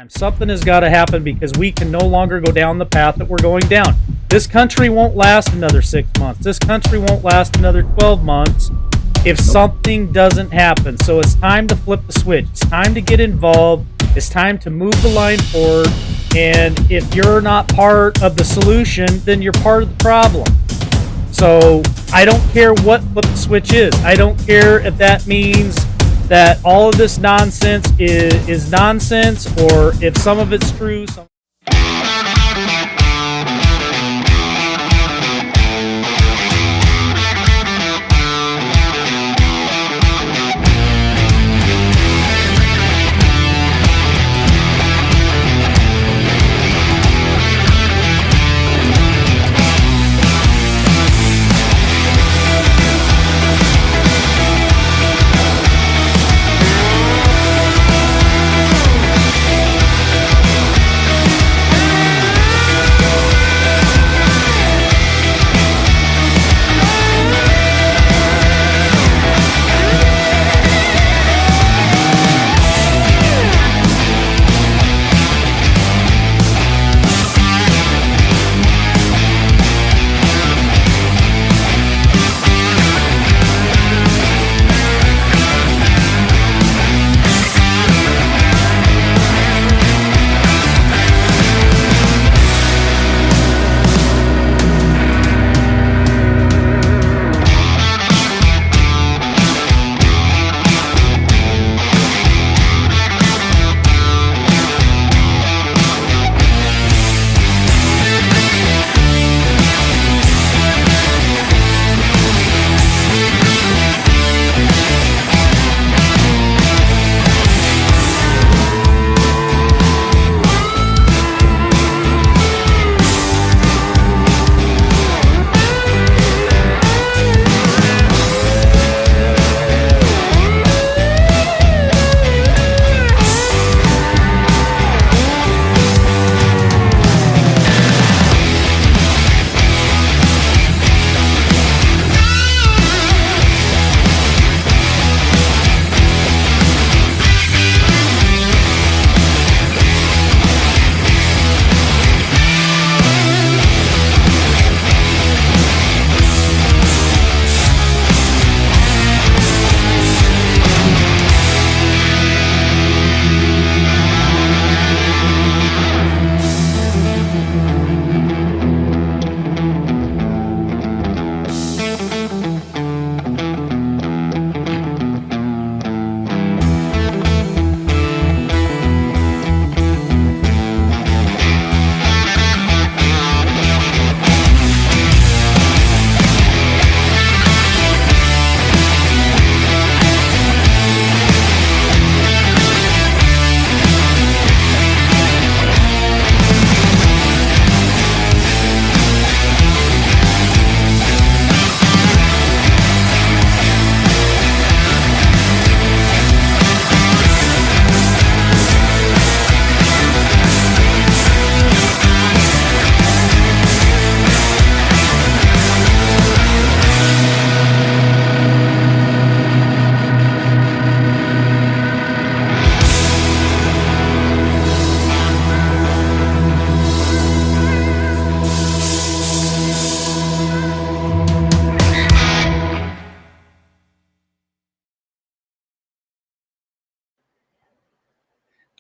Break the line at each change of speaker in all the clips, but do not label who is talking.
time. Something has got to happen because we can no longer go down the path that we're going down. This country won't last another 6 months. This country won't last another 12 months if something doesn't happen. So it's time to flip the switch. It's time to get involved. It's time to move the line forward. And if you're not part of the solution, then you're part of the problem. So I don't care what flip the switch is. I don't care if that means that all of this nonsense is nonsense, or if some of it's true.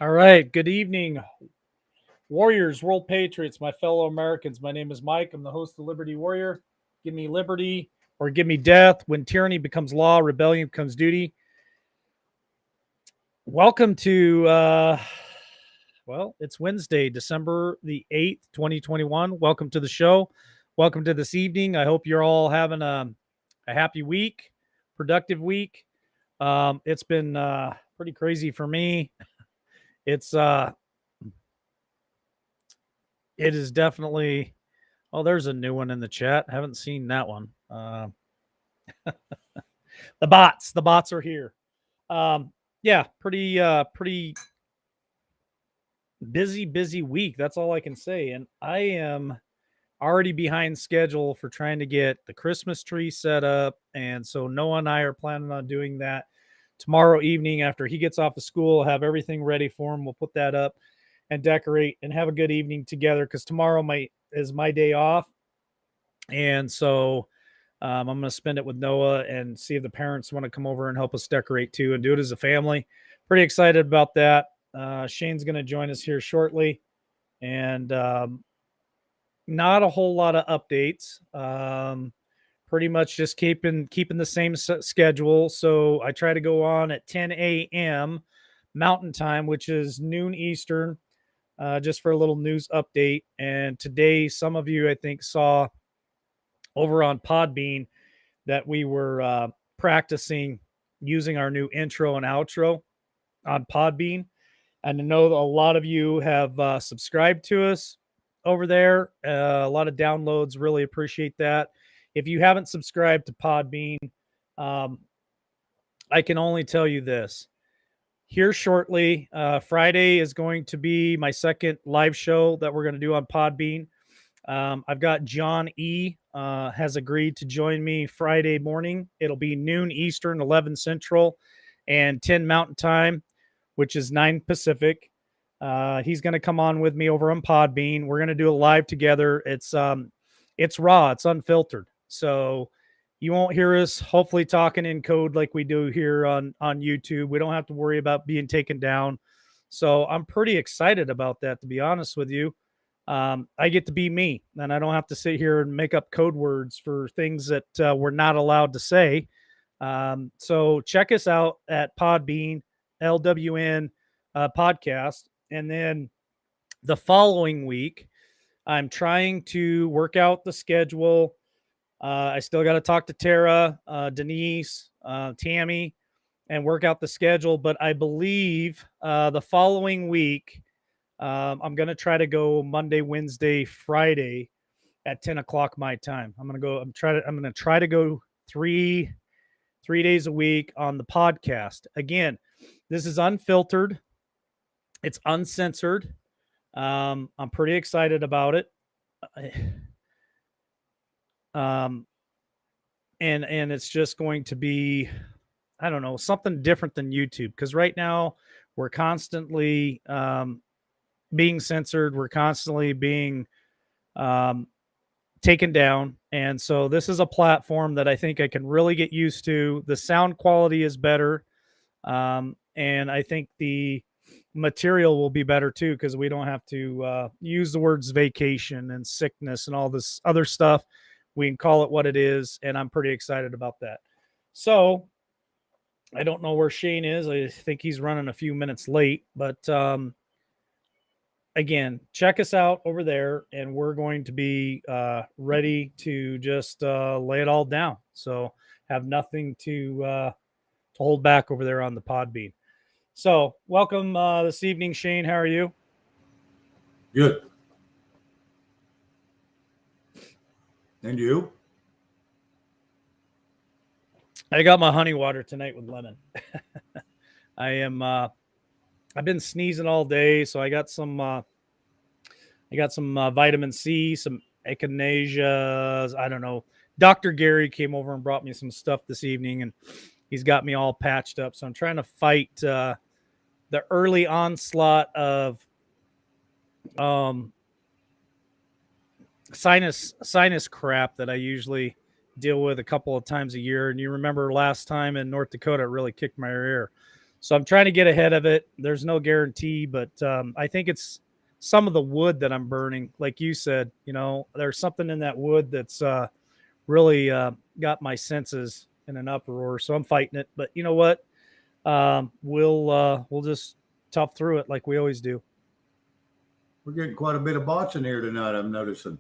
All right. Good evening, Warriors, World Patriots, my fellow Americans. My name is Mike. I'm the host of Liberty Warrior. Give me liberty or give me death. When tyranny becomes law, rebellion becomes duty. Welcome to, it's Wednesday, December the 8th, 2021. Welcome to the show. Welcome to this evening. I hope you're all having a happy week, productive week. It's been pretty crazy for me. It is definitely. Oh, there's a new one in the chat. Haven't seen that one. The bots are here. Yeah, pretty busy week. That's all I can say. And I am already behind schedule for trying to get the Christmas tree set up. And so Noah and I are planning on doing that tomorrow evening after he gets off of school. I'll have everything ready for him. We'll put that up. and decorate and have a good evening together, because tomorrow is my day off. And so I'm going to spend it with Noah and see if the parents want to come over and help us decorate too and do it as a family. Pretty excited about that. Shane's going to join us here shortly. And not a whole lot of updates. Pretty much just keeping the same schedule. So I try to go on at 10 a.m. Mountain Time, which is noon Eastern, just for a little news update. And today, some of you, I think, saw over on Podbean that we were practicing using our new intro and outro on Podbean. And I know a lot of you have subscribed to us over there. A lot of downloads. Really appreciate that. If you haven't subscribed to Podbean, I can only tell you this. Here shortly, Friday is going to be my second live show that we're going to do on Podbean. I've got John E. Has agreed to join me Friday morning. It'll be noon Eastern, 11 Central, and 10 Mountain Time, which is 9 Pacific. He's going to come on with me over on Podbean. We're going to do a live together. It's raw. It's unfiltered. So you won't hear us hopefully talking in code like we do here on YouTube. We don't have to worry about being taken down. So I'm pretty excited about that, to be honest with you. I get to be me, and I don't have to sit here and make up code words for things that we're not allowed to say. So check us out at Podbean, LWN podcast. And then the following week, I'm trying to work out the schedule. I still got to talk to Tara, Denise, Tammy, and work out the schedule. But I believe the following week, I'm going to try to go Monday, Wednesday, Friday at 10 o'clock my time. I'm going to try to go three days a week on the podcast. Again, this is unfiltered. It's uncensored. I'm pretty excited about it. And it's just going to be, I don't know, something different than YouTube, because right now we're constantly being censored. We're constantly being taken down. And so this is a platform that I think I can really get used to. The sound quality is better. And I think the material will be better too, because we don't have to use the words vacation and sickness and all this other stuff. We can call it what it is. And I'm pretty excited about that. So I don't know where Shane is. I think he's running a few minutes late, but again, check us out over there, and we're going to be ready to just lay it all down. So have nothing to hold back over there on the Podbean. So welcome this evening, Shane. How are you?
Good. And you?
I got my honey water tonight with lemon. I've been sneezing all day, so I got some vitamin C, some echinacea. I don't know. Dr. Gary came over and brought me some stuff this evening, and he's got me all patched up. So I'm trying to fight the early onslaught of sinus crap that I usually deal with a couple of times a year. And you remember last time in North Dakota, it really kicked my rear. So I'm trying to get ahead of it. There's no guarantee, but I think it's some of the wood that I'm burning. Like you said, there's something in that wood that's really got my senses in an uproar. So I'm fighting it. But you know what? We'll just tough through it like we always do.
We're getting quite a bit of bots in here tonight, I'm noticing.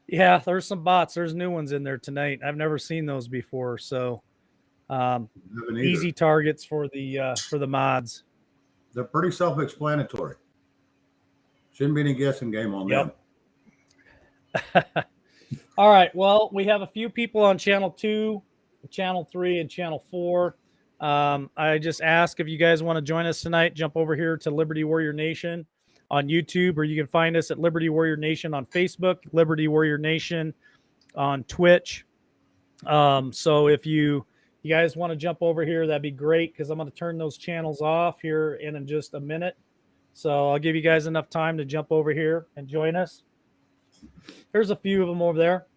Yeah, there's some bots. There's new ones in there tonight. I've never seen those before. So easy targets for the mods.
They're pretty self-explanatory. Shouldn't be any guessing game on them.
All right. Well, we have a few people on channel 2, channel 3, and channel 4. I just ask if you guys want to join us tonight, jump over here to Liberty Warrior Nation on YouTube, or you can find us at Liberty Warrior Nation on Facebook, Liberty Warrior Nation on Twitch. So if you guys want to jump over here, that'd be great, because I'm going to turn those channels off here in just a minute. So I'll give you guys enough time to jump over here and join us. There's a few of them over there,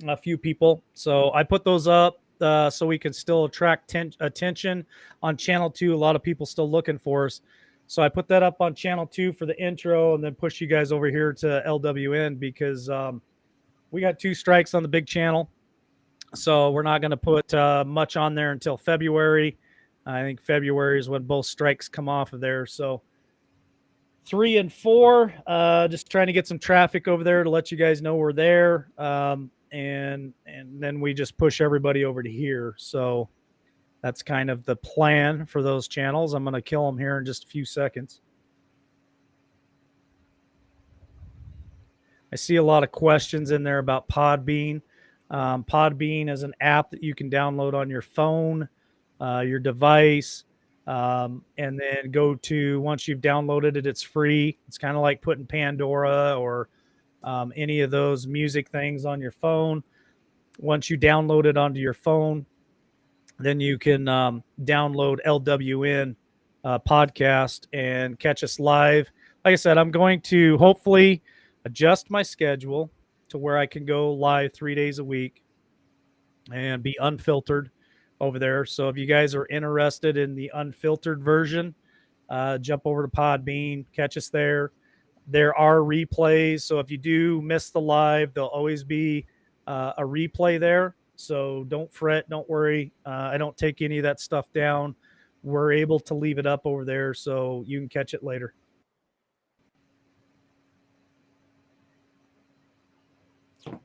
a few people. So I put those up so we can still attract attention on channel 2. A lot of people still looking for us. So I put that up on channel 2 for the intro and then push you guys over here to LWN because we got 2 strikes on the big channel. So we're not going to put much on there until February. I think February is when both strikes come off of there. So 3 and 4, just trying to get some traffic over there to let you guys know we're there. And then we just push everybody over to here. So that's kind of the plan for those channels. I'm going to kill them here in just a few seconds. I see a lot of questions in there about Podbean. Podbean is an app that you can download on your phone, your device, and then go to, once you've downloaded it, it's free. It's kind of like putting Pandora or any of those music things on your phone. Once you download it onto your phone, then you can download LWN podcast and catch us live. Like I said, I'm going to hopefully adjust my schedule to where I can go live 3 days a week and be unfiltered over there. So if you guys are interested in the unfiltered version, jump over to Podbean, catch us there. There are replays. So if you do miss the live, there'll always be a replay there. So don't fret, don't worry. I don't take any of that stuff down. We're able to leave it up over there so you can catch it later.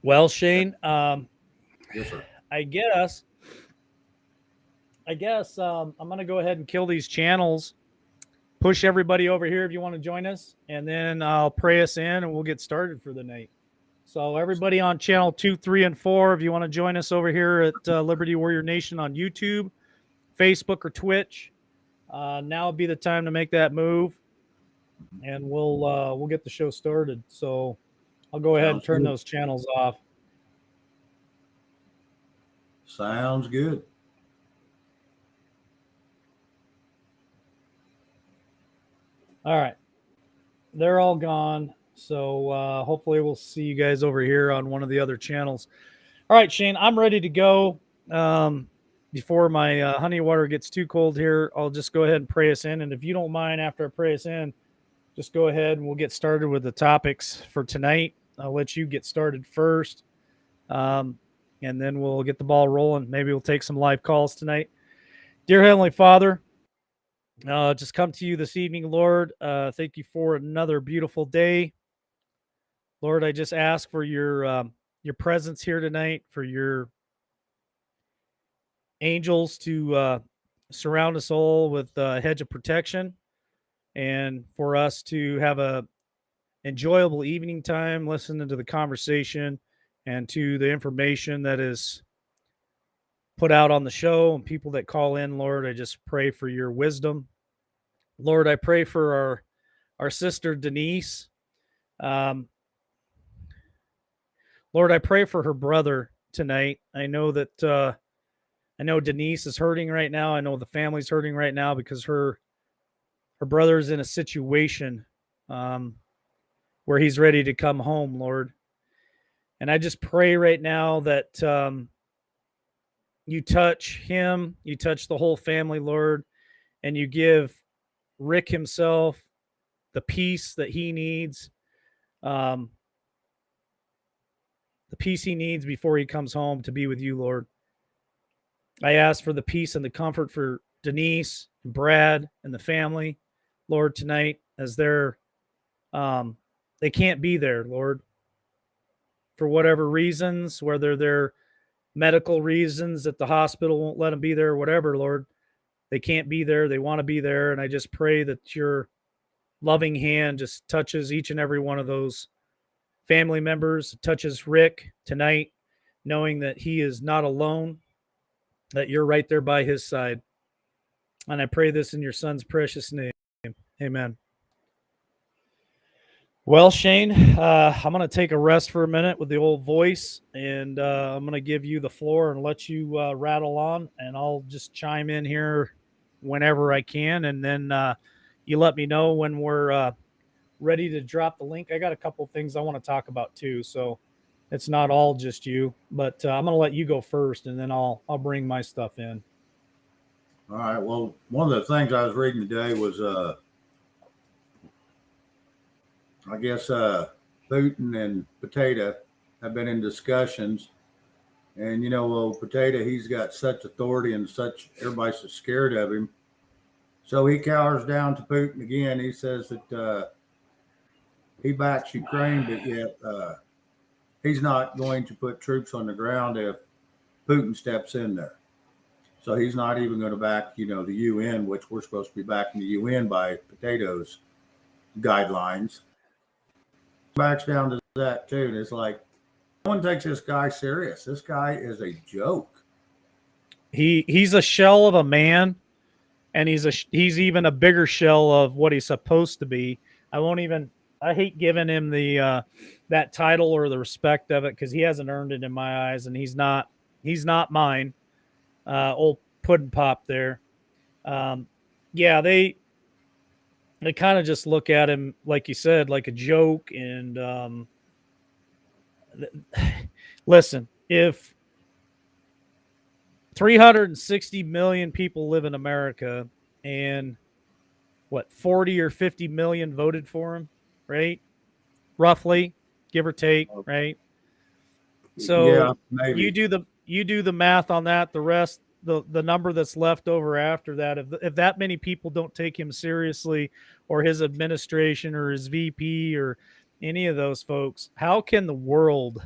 Well, Shane,
Yes, sir.
I guess I'm going to go ahead and kill these channels, push everybody over here if you want to join us, and then I'll pray us in and we'll get started for the night. So everybody on channel 2, 3, and 4, if you want to join us over here at Liberty Warrior Nation on YouTube, Facebook, or Twitch, now would be the time to make that move, and we'll get the show started. So I'll go ahead and turn those channels off.
Sounds good.
All right. They're all gone. So hopefully we'll see you guys over here on one of the other channels. All right, Shane, I'm ready to go. Before my honey water gets too cold here, I'll just go ahead and pray us in. And if you don't mind, after I pray us in, just go ahead and we'll get started with the topics for tonight. I'll let you get started first. And then we'll get the ball rolling. Maybe we'll take some live calls tonight. Dear Heavenly Father, just come to you this evening, Lord. Thank you for another beautiful day. Lord, I just ask for your presence here tonight, for your angels to surround us all with a hedge of protection, and for us to have a enjoyable evening time listening to the conversation and to the information that is put out on the show and people that call in. Lord, I just pray for your wisdom. Lord, I pray for our sister Denise. Lord, I pray for her brother tonight. I know that Denise is hurting right now. I know the family's hurting right now because her brother is in a situation where he's ready to come home, Lord. And I just pray right now that you touch him, you touch the whole family, Lord, and you give Rick himself the peace that he needs, the peace he needs before he comes home to be with you, Lord. I ask for the peace and the comfort for Denise and Brad and the family, Lord, tonight, as they can't be there, Lord, for whatever reasons, whether they're medical reasons that the hospital won't let them be there, whatever, Lord. They can't be there. They want to be there. And I just pray that your loving hand just touches each and every one of those family members, touches Rick tonight, knowing that he is not alone, that you're right there by his side. And I pray this in your son's precious name. Amen. Well, Shane, I'm going to take a rest for a minute with the old voice, and I'm going to give you the floor and let you rattle on, and I'll just chime in here whenever I can. And then you let me know when we're ready to drop the link. I got a couple things I want to talk about too, so it's not all just you. But I'm gonna let you go first, and then I'll bring my stuff in.
All right. Well, one of the things I was reading today was, I guess, Putin and Potato have been in discussions. And, well, Potato, he's got such authority and such, everybody's so scared of him. So he cowers down to Putin again. He says that he backs Ukraine, but yet he's not going to put troops on the ground if Putin steps in there. So he's not even going to back, the UN, which we're supposed to be backing the UN by Potato's guidelines. Backs down to that too. And it's like, no one takes this guy serious. This guy is a joke.
He's a shell of a man, and he's even a bigger shell of what he's supposed to be. I hate giving him the that title or the respect of it, because he hasn't earned it in my eyes, and he's not mine. Old Puddin' Pop there. Yeah, they kind of just look at him, like you said, like a joke. And listen, if 360 million people live in America, and 40 or 50 million voted for him, right? Roughly, give or take, right? So
yeah, maybe.
you do the math on that. The rest, the number that's left over after that, if that many people don't take him seriously, or his administration, or his VP, or any of those folks, how can the world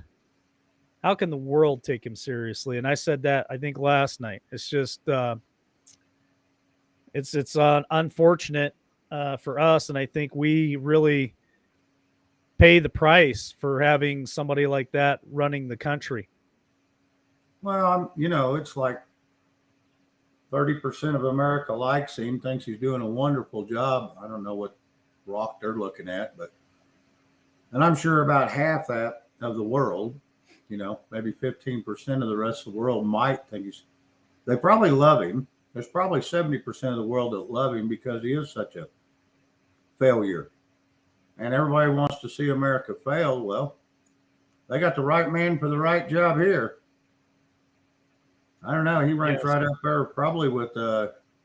take him seriously? And I said that, I think, last night. It's just it's unfortunate for us, and I think we really pay the price for having somebody like that running the country.
Well, it's like 30% of America likes him, thinks he's doing a wonderful job. I don't know what rock they're looking at, and I'm sure about half that of the world, maybe 15% of the rest of the world might think they probably love him. There's probably 70% of the world that love him because he is such a failure. And everybody wants to see America fail. Well, they got the right man for the right job here. I don't know. He ranks right up there, probably with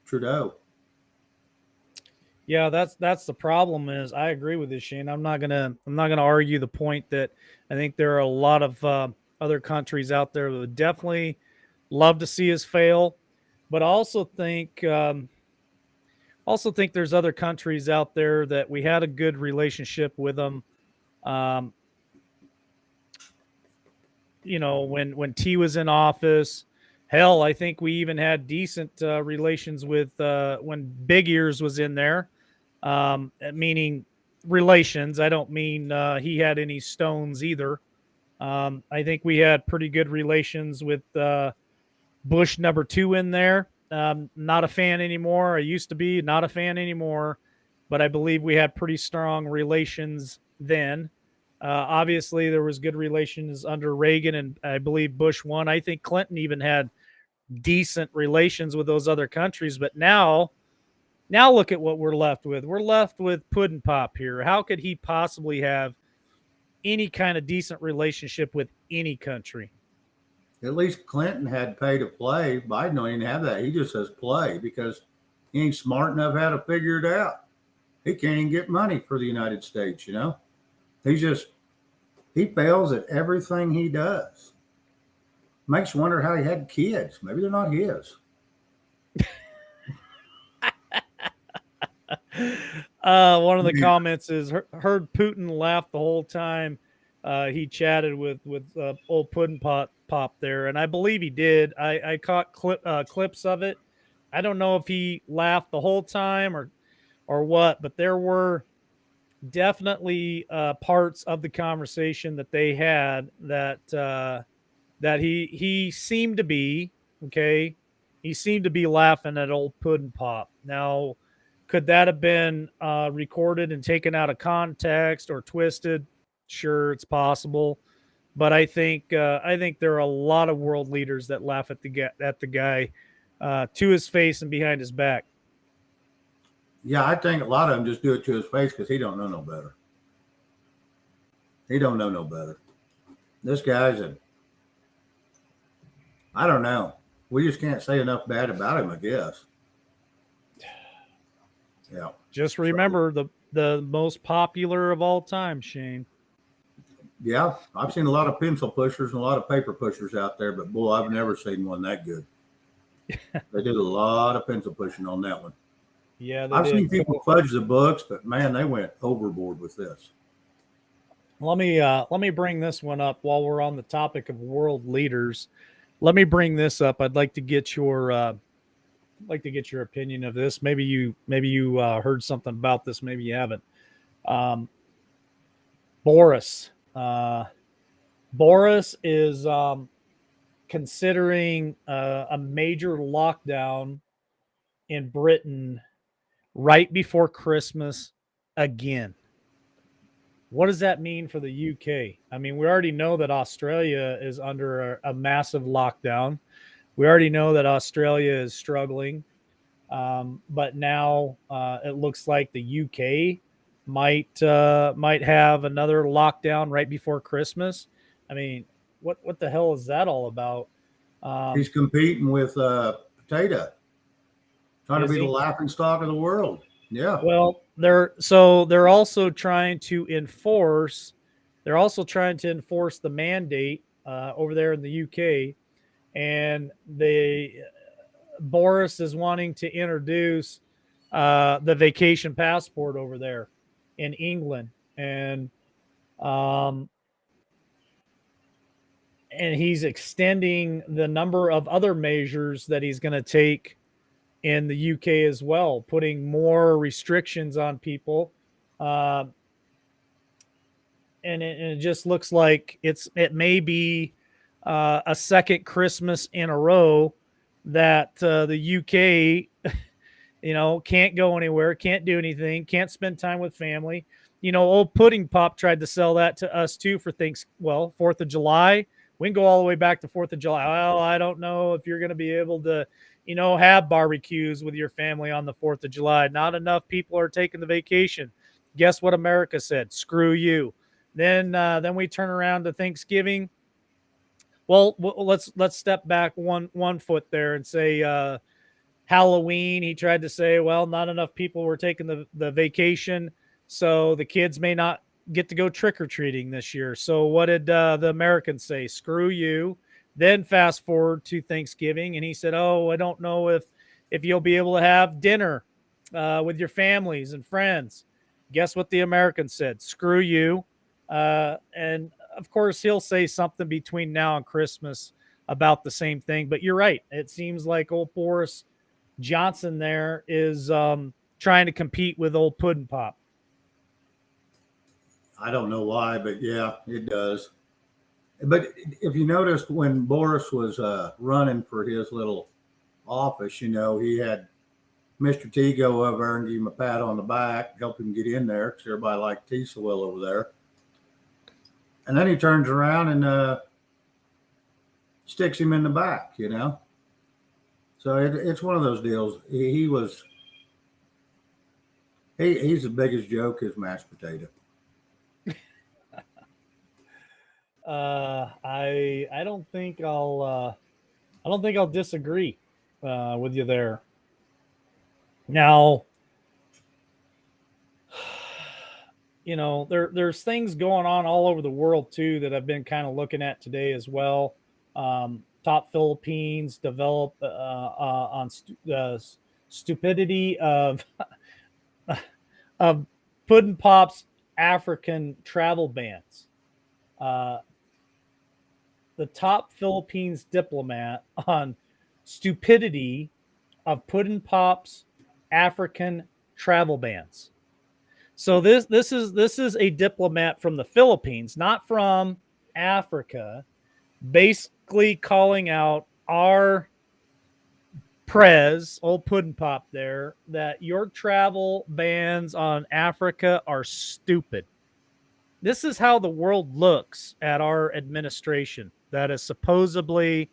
Trudeau.
Yeah, that's the problem. Is I agree with this, Shane. I'm not gonna argue the point that I think there are a lot of other countries out there that would definitely love to see us fail, but also think there's other countries out there that we had a good relationship with them. When T was in office, hell, I think we even had decent relations with when Big Ears was in there. Meaning relations. I don't mean he had any stones either. I think we had pretty good relations with Bush #2 in there. Not a fan anymore. I used to be, not a fan anymore, but I believe we had pretty strong relations then. Obviously, there was good relations under Reagan, and I believe Bush 1. I think Clinton even had decent relations with those other countries. But now look at what we're left with. We're left with Puddin' Pop here. How could he possibly have any kind of decent relationship with any country?
At least Clinton had pay to play. Biden don't even have that. He just says play because he ain't smart enough how to figure it out. He can't even get money for the United States, he fails at everything he does. Makes you wonder how he had kids. Maybe they're not his.
One of the comments is heard Putin laugh the whole time he chatted with old Puddin' Pop there, and I believe he did. I caught clips of it. I don't know if he laughed the whole time or what, but there were definitely parts of the conversation that they had that he seemed to be okay. He seemed to be laughing at old Puddin' Pop. Now, could that have been recorded and taken out of context or twisted? Sure, it's possible, but I think there are a lot of world leaders that laugh at the guy to his face and behind his back.
Yeah, I think a lot of them just do it to his face because he don't know no better. He don't know no better. This guy's a, I don't know. We just can't say enough bad about him, I guess. Yeah.
Just
So,
remember the most popular of all time, Shane.
yeah, I've seen a lot of pencil pushers and a lot of paper pushers out there, but boy, I've never seen one that good. They did a lot of pencil pushing on that one.
Yeah, they
I've
did.
seen people
So
fudge the books, but man, they went overboard with this.
let me bring this one up while we're on the topic of world leaders. Let me bring this up. I'd like to get your opinion of this. Maybe you heard something about this. Maybe you haven't. Um, Boris. Boris is considering a major lockdown in Britain right before Christmas again. What does that mean for the UK? I mean, we already know that Australia is under a massive lockdown. We already know that Australia is struggling. But now it looks like the UK might have another lockdown right before Christmas. I mean, what the hell is that all about?
He's competing with Potato, trying to
Is
be the
he?
laughing stock of the world. Yeah.
Well, they're also trying to enforce. They're also trying to enforce the mandate over there in the UK, and they Boris is wanting to introduce the vacation passport over there in England, um, and he's extending the number of other measures that he's going to take in the UK as well, putting more restrictions on people. Uh, and it just looks like it may be a second Christmas in a row that the UK, can't go anywhere, can't do anything, can't spend time with family. Old Pudding Pop tried to sell that to us too for Fourth of July. We can go all the way back to 4th of July. Well, I don't know if you're going to be able to, have barbecues with your family on the 4th of July. Not enough people are taking the vacation. Guess what America said? Screw you. Then we turn around to Thanksgiving. Well, let's step back one foot there and say Halloween. He tried to say, well, not enough people were taking the vacation, so the kids may not get to go trick or treating this year. So what did the Americans say? Screw you. Then fast forward to Thanksgiving, and he said, "Oh, I don't know if you'll be able to have dinner with your families and friends." Guess what the Americans said? Screw you. And of course, he'll say something between now and Christmas about the same thing. But you're right. It seems like old Boris Johnson there is trying to compete with old Puddin' Pop.
I don't know why, but yeah, it does. But if you noticed when Boris was running for his little office, he had Mr. T go over there and give him a pat on the back, help him get in there because everybody liked T so well over there. And then he turns around and sticks him in the back. So it's one of those deals. He's the biggest joke is mashed potato.
I don't think I'll disagree with you there. Now, there's things going on all over the world too that I've been kind of looking at today as well. Top Philippines develop on stupidity of of Puddin' Pop's African travel bans. The top Philippines diplomat on stupidity of Puddin' Pop's African travel bans. So this is a diplomat from the Philippines, not from Africa, basically calling out our Prez, old Puddin' Pop there, that your travel bans on Africa are stupid. This is how the world looks at our administration that is supposedly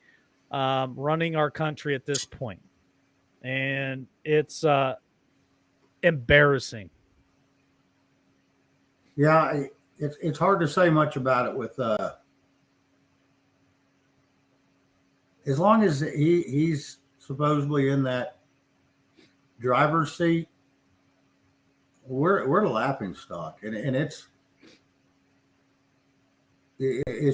running our country at this point. And it's embarrassing.
Yeah, it's hard to say much about it with as long as he's supposedly in that driver's seat. We're the laughing stock, and it's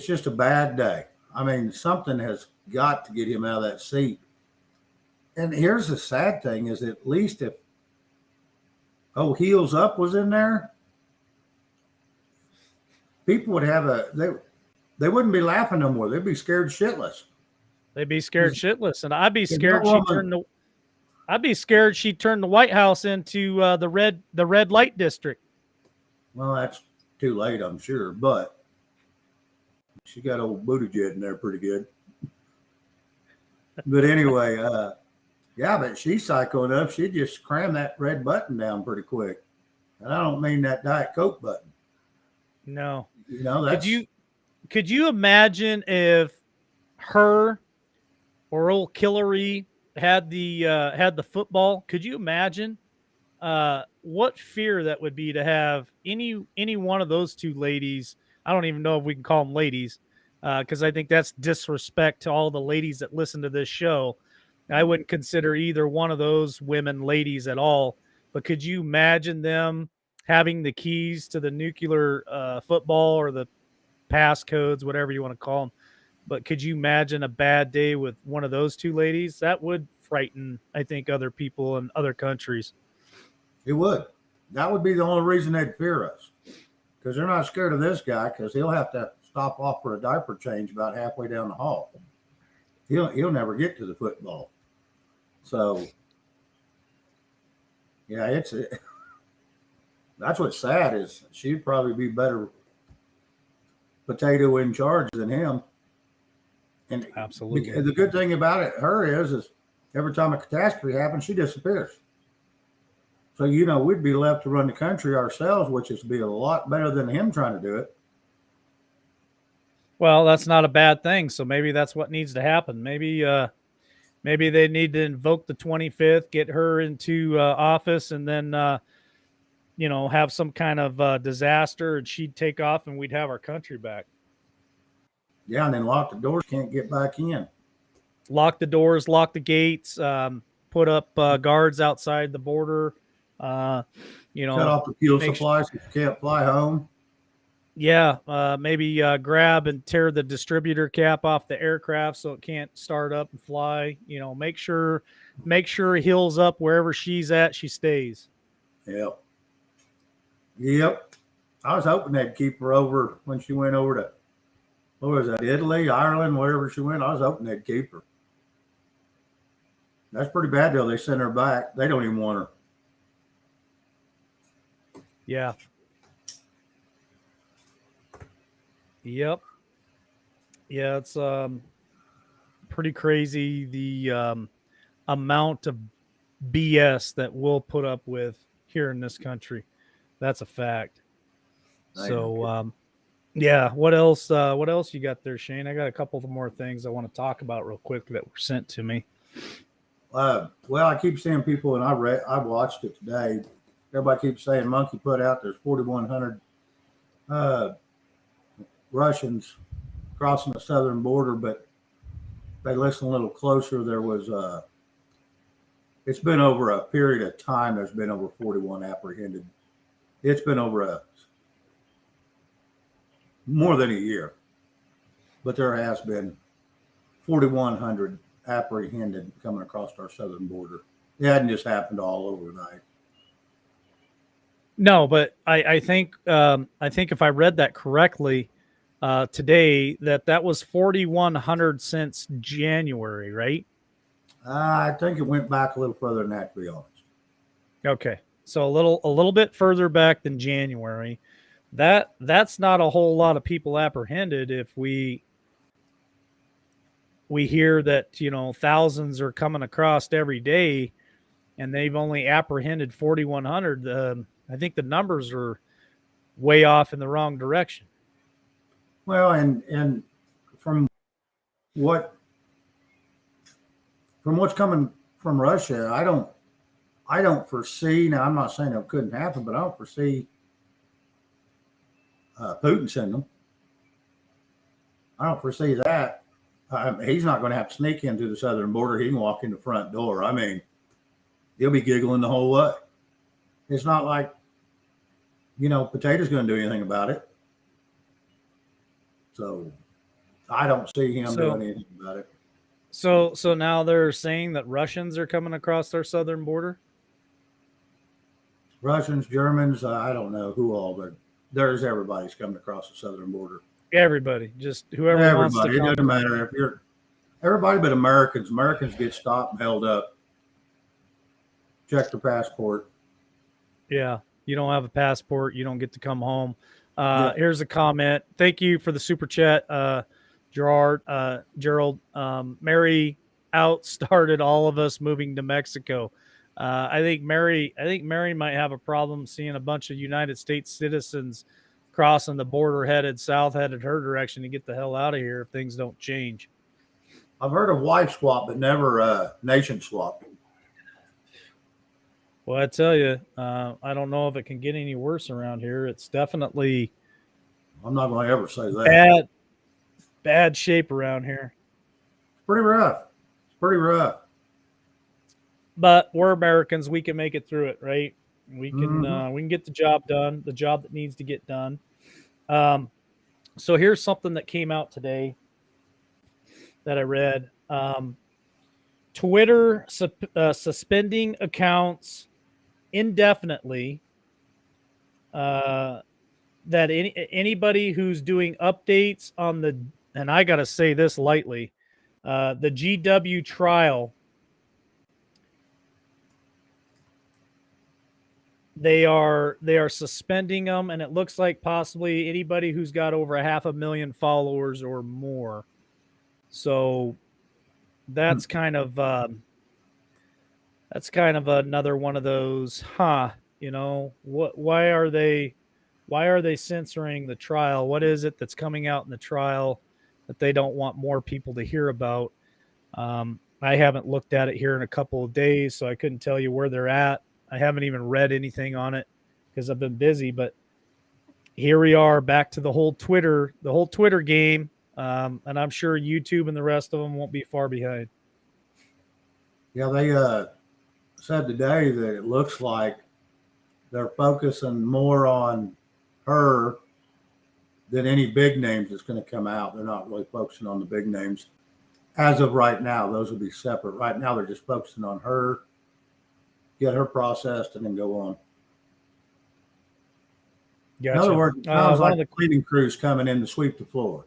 just a bad day. I mean, something has got to get him out of that seat. And here's the sad thing: is at least if Heels Up was in there, people would have they wouldn't be laughing no more. They'd be scared shitless.
They'd be scared shitless, and I'd be scared
No
I'd be scared she turned the White House into the red light district.
Well, that's too late, I'm sure, but she got old Buttigieg in there pretty good. But anyway, yeah, but she's psycho enough. She'd just cram that red button down pretty quick. And I don't mean that Diet Coke button.
No.
You know, that's
could you imagine if her or old Hillary had the football? Could you imagine what fear that would be to have any one of those two ladies? I don't even know if we can call them ladies, because I think that's disrespect to all the ladies that listen to this show. I wouldn't consider either one of those women ladies at all. But could you imagine them having the keys to the nuclear football or the passcodes, whatever you want to call them? But could you imagine a bad day with one of those two ladies? That would frighten, I think, other people in other countries.
It would. That would be the only reason they'd fear us, because they're not scared of this guy, because he'll have to stop off for a diaper change about halfway down the hall. He'll never get to the football. So, yeah, that's what's sad is she'd probably be better potato in charge than him. And
absolutely,
the good thing about her is every time a catastrophe happens, she disappears. So, we'd be left to run the country ourselves, which is be a lot better than him trying to do it.
Well, that's not a bad thing. So maybe that's what needs to happen. Maybe they need to invoke the 25th, get her into office, and then, have some kind of disaster, and she'd take off, and we'd have our country back.
Yeah, and then lock the doors, can't get back in.
Lock the doors, lock the gates, put up guards outside the border.
Cut off the fuel supply so you can't fly home.
Yeah, maybe grab and tear the distributor cap off the aircraft so it can't start up and fly. Make sure Heels Up wherever she's at, she stays.
Yep. I was hoping they'd keep her over when she went over to, what was that, Italy, Ireland, wherever she went. I was hoping they'd keep her. That's pretty bad, though. They sent her back. They don't even want her.
Yeah. Yep. Yeah, it's pretty crazy the amount of BS that we'll put up with here in this country. That's a fact. So yeah, what else you got there, Shane? I got a couple of more things I want to talk about real quick that were sent to me.
Well, I keep seeing people, and I watched it today. Everybody keeps saying Monkey put out there's 4,100 Russians crossing the southern border, but if they listen a little closer, there was it's been over a period of time. There's been over 41 apprehended. It's been over more than a year, but there has been 4,100 apprehended coming across our southern border. It hadn't just happened all overnight.
No, but I think if I read that correctly today, that was 4,100 since January, right?
I think it went back a little further than that, to be honest.
Okay, so a little bit further back than January. That's not a whole lot of people apprehended. If we hear that thousands are coming across every day, and they've only apprehended 4,100. I think the numbers are way off in the wrong direction.
Well, and from what's coming from Russia, I don't I don't foresee, now I'm not saying it couldn't happen, but I don't foresee Putin sending them. I don't foresee that. He's not going to have to sneak in through the southern border. He can walk in the front door. I mean, he'll be giggling the whole way. It's not like, Potato's going to do anything about it. So I don't see him doing anything about it.
So now they're saying that Russians are coming across our southern border?
Russians, Germans, I don't know who all, but there's everybody's coming across the southern border.
Everybody, just whoever wants to come.
It doesn't matter if you're everybody but Americans. Americans get stopped and held up. Check their passport.
Yeah, you don't have a passport, you don't get to come home.
Yeah.
Here's a comment. Thank you for the super chat, Gerald. Mary outstarted all of us moving to Mexico. I think Mary might have a problem seeing a bunch of United States citizens crossing the border headed south, headed her direction to get the hell out of here if things don't change.
I've heard of wife swap, but never nation swap.
Well, I tell you, I don't know if it can get any worse around here. It's definitely
I'm not going to ever say that.
Bad shape around here.
It's pretty rough.
But we're Americans. We can make it through it, right? We can get the job done, the job that needs to get done. So here's something that came out today that I read. Twitter suspending accounts indefinitely. That anybody who's doing updates on and I got to say this lightly, the GW trial, they are suspending them, and it looks like possibly anybody who's got over 500,000 followers or more. So that's kind of another one of those, why are they censoring the trial? What is it that's coming out in the trial that they don't want more people to hear about? I haven't looked at it here in a couple of days, so I couldn't tell you where they're at. I haven't even read anything on it because I've been busy, but here we are back to the whole Twitter game. And I'm sure YouTube and the rest of them won't be far behind.
Yeah, they said today that it looks like they're focusing more on her than any big names that's going to come out. They're not really focusing on the big names. As of right now, those will be separate. Right now, they're just focusing on her, get her processed, and then go on.
Gotcha.
In other words, it sounds like the cleaning crew's coming in to sweep the floor.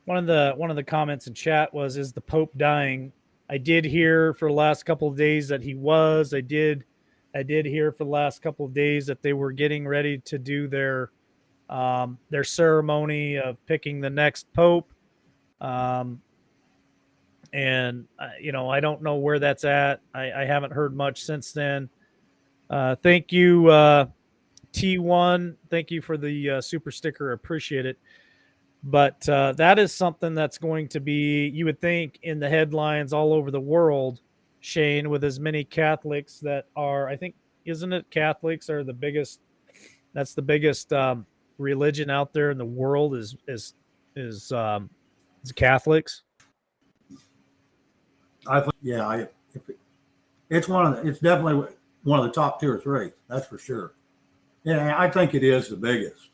One of the comments in chat was, "Is the Pope dying?" I did hear for the last couple of days that he was. I did hear for the last couple of days that they were getting ready to do their ceremony of picking the next pope. And I don't know where that's at. I haven't heard much since then. Thank you, T1. Thank you for the super sticker. Appreciate it. But that is something that's going to be, you would think, in the headlines all over the world, Shane, with as many Catholics that are, I think, isn't it Catholics are the biggest, that's the biggest religion out there in the world is Catholics.
I think, yeah, it's definitely one of the top 2 or 3. That's for sure. Yeah, I think it is the biggest.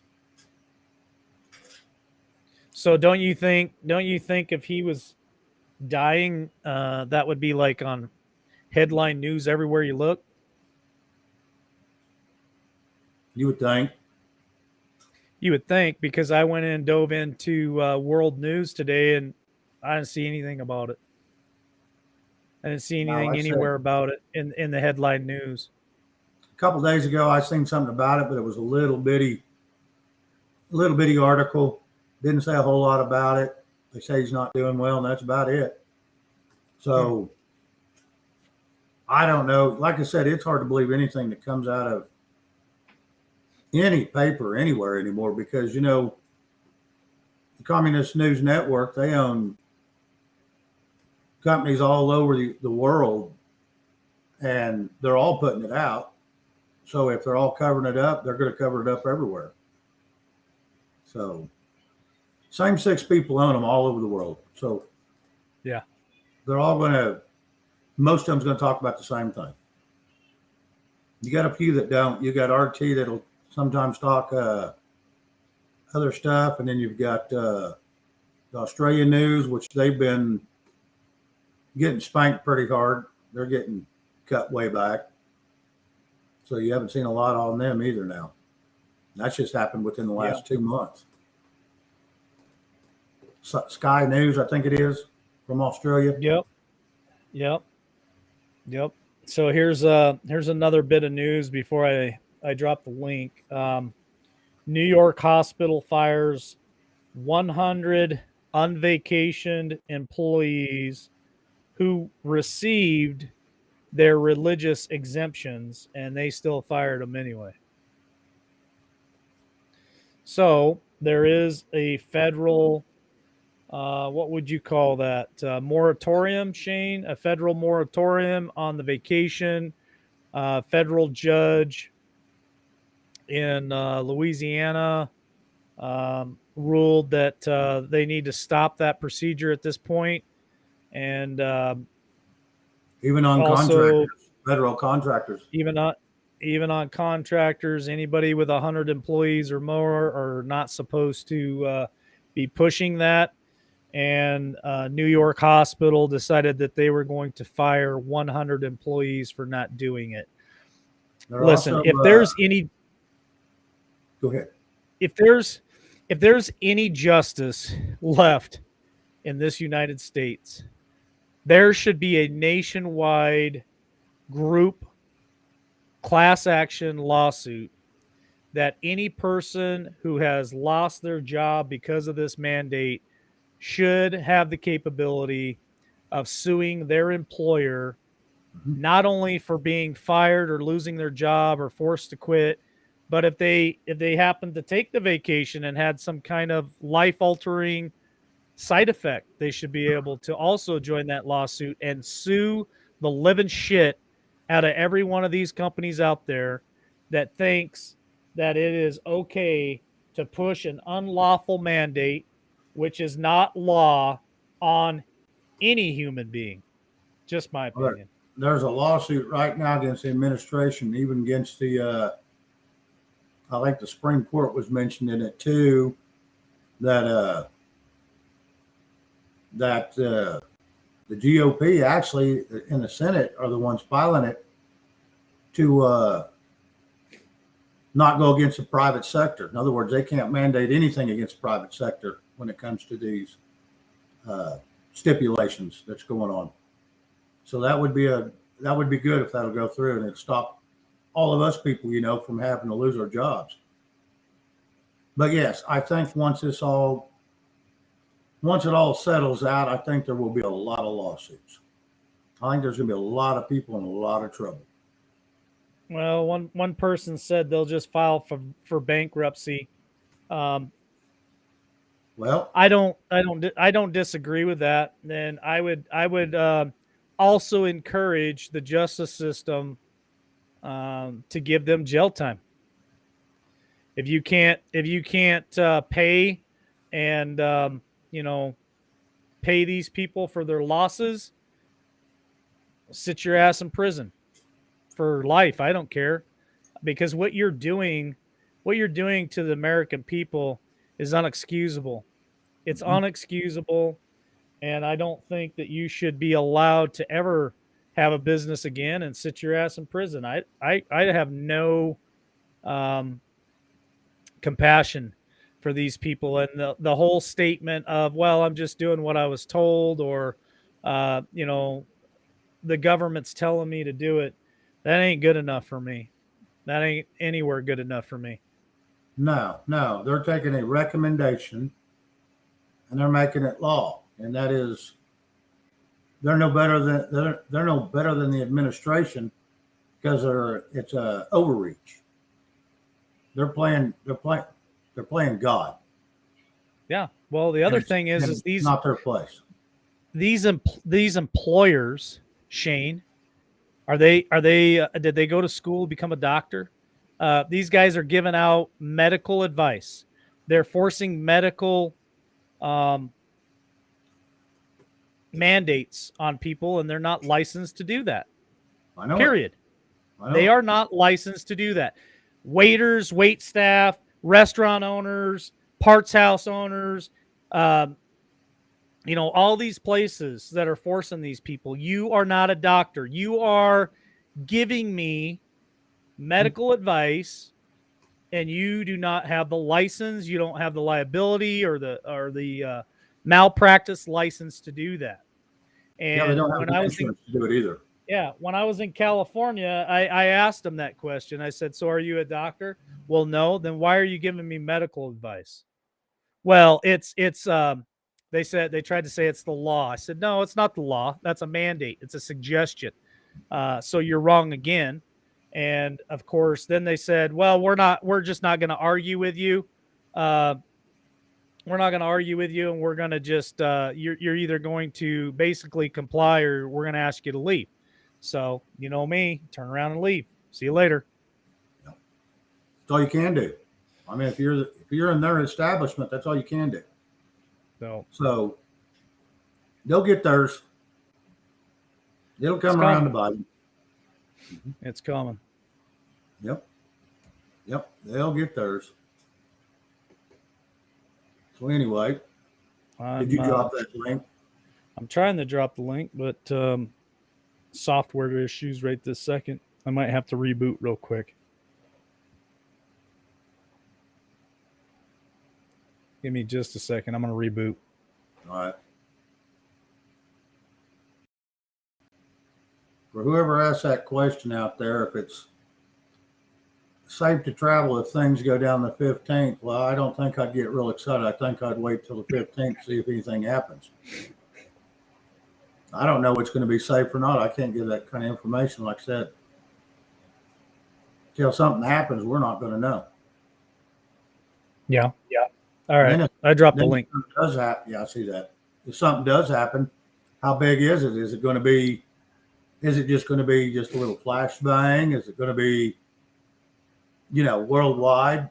So don't you think if he was dying, that would be like on headline news everywhere you look?
You would think.
You would think, because I went in and dove into world news today and I didn't see anything about it. I didn't see anything anywhere about it in the headline news.
A couple days ago, I seen something about it, but it was a little bitty article. Didn't say a whole lot about it. They say he's not doing well, and that's about it. So I don't know. Like I said, it's hard to believe anything that comes out of any paper anywhere anymore, because the Communist News Network, they own companies all over the world, and they're all putting it out. So if they're all covering it up, they're going to cover it up everywhere. So same-sex people own them all over the world. So
Yeah.
they're all going to, most of them's going to talk about the same thing. You got a few that don't. You got RT that'll sometimes talk other stuff, and then you've got the Australian news, which they've been getting spanked pretty hard. They're getting cut way back. So you haven't seen a lot on them either now. That's just happened within the last 2 months. Sky News, I think it is, from Australia.
Yep. So here's another bit of news before I drop the link. New York hospital fires 100 unvacationed employees who received their religious exemptions, and they still fired them anyway. So there is a federal, what would you call that? Moratorium, Shane? A federal moratorium on the vacation. Federal judge in Louisiana ruled that they need to stop that procedure at this point. And
even on
also,
contractors, federal contractors.
Even on contractors, anybody with 100 employees or more are not supposed to be pushing that. And New York hospital decided that they were going to fire 100 employees for not doing it. Listen,
also,
if there's any,
go ahead.
If there's any justice left in this United States, there should be a nationwide group class action lawsuit that any person who has lost their job because of this mandate should have the capability of suing their employer, not only for being fired or losing their job or forced to quit, but if they happen to take the vacation and had some kind of life-altering side effect, they should be able to also join that lawsuit and sue the living shit out of every one of these companies out there that thinks that it is okay to push an unlawful mandate, which is not law, on any human being. Just my opinion.
There's a lawsuit right now against the administration, even against the I think the Supreme Court was mentioned in it too, that the GOP actually in the Senate are the ones filing it to not go against the private sector. In other words, they can't mandate anything against the private sector when it comes to these stipulations that's going on. So that would be good if that'll go through and it stop all of us people, from having to lose our jobs. But yes, I think once it all settles out, I think there will be a lot of lawsuits. I think there's going to be a lot of people in a lot of trouble.
Well, one person said they'll just file for bankruptcy.
Well,
I don't disagree with that. Then I would also encourage the justice system to give them jail time. If you can't pay and pay these people for their losses, sit your ass in prison for life. I don't care, because what you're doing to the American people is unexcusable. It's unexcusable, and I don't think that you should be allowed to ever have a business again and sit your ass in prison. I have no compassion for these people, and the whole statement of, well, I'm just doing what I was told, or the government's telling me to do it. That ain't good enough for me. That ain't anywhere good enough for me.
No, they're taking a recommendation and they're making it law, and that is, they're no better than the administration, because it's a overreach. They're playing God.
Yeah. Well, the other thing is these
not their place.
These employers, Shane, Did they go to school, become a doctor? These guys are giving out medical advice. They're forcing medical mandates on people, and they're not licensed to do that.
I know it.
Period.
I know
They
it.
are not licensed to do that. Waiters, wait staff, restaurant owners, parts house owners, all these places that are forcing these people. You are not a doctor. You are giving me medical advice, and you do not have the license. You don't have the liability or the malpractice license to do that.
Yeah, they
And
don't have
when
the
I was in
insurance to do it either.
Yeah, when I was in California, I asked them that question. I said, "So are you a doctor?" "Well, no." "Then why are you giving me medical advice?" "Well, it's they said they tried to say it's the law." I said, "No, it's not the law. That's a mandate. It's a suggestion." So you're wrong again. And of course, then they said, "Well, we're just not going to argue with you. Uh, we're not going to argue with you, and we're going to just you're either going to basically comply or we're going to ask you to leave." So you know me, turn around and leave. See you later.
That's all you can do. I mean, if you're in their establishment, that's all you can do. So they'll get theirs. It'll come around to bite them.
It's coming.
Yep. They'll get theirs. So anyway, did you drop that link?
I'm trying to drop the link, but software issues right this second. I might have to reboot real quick. Give me just a second. I'm going to reboot.
All right. For whoever asked that question out there, if it's safe to travel if things go down the 15th, well, I don't think I'd get real excited. I think I'd wait till the 15th to see if anything happens. I don't know what's going to be safe or not. I can't give that kind of information. Like I said, till something happens, we're not going to know.
Yeah. All right. I dropped the link.
Does happen? Yeah, I see that. If something does happen, how big is it? Is it going to be? Is it just going to be just a little flashbang? Is it going to be, worldwide?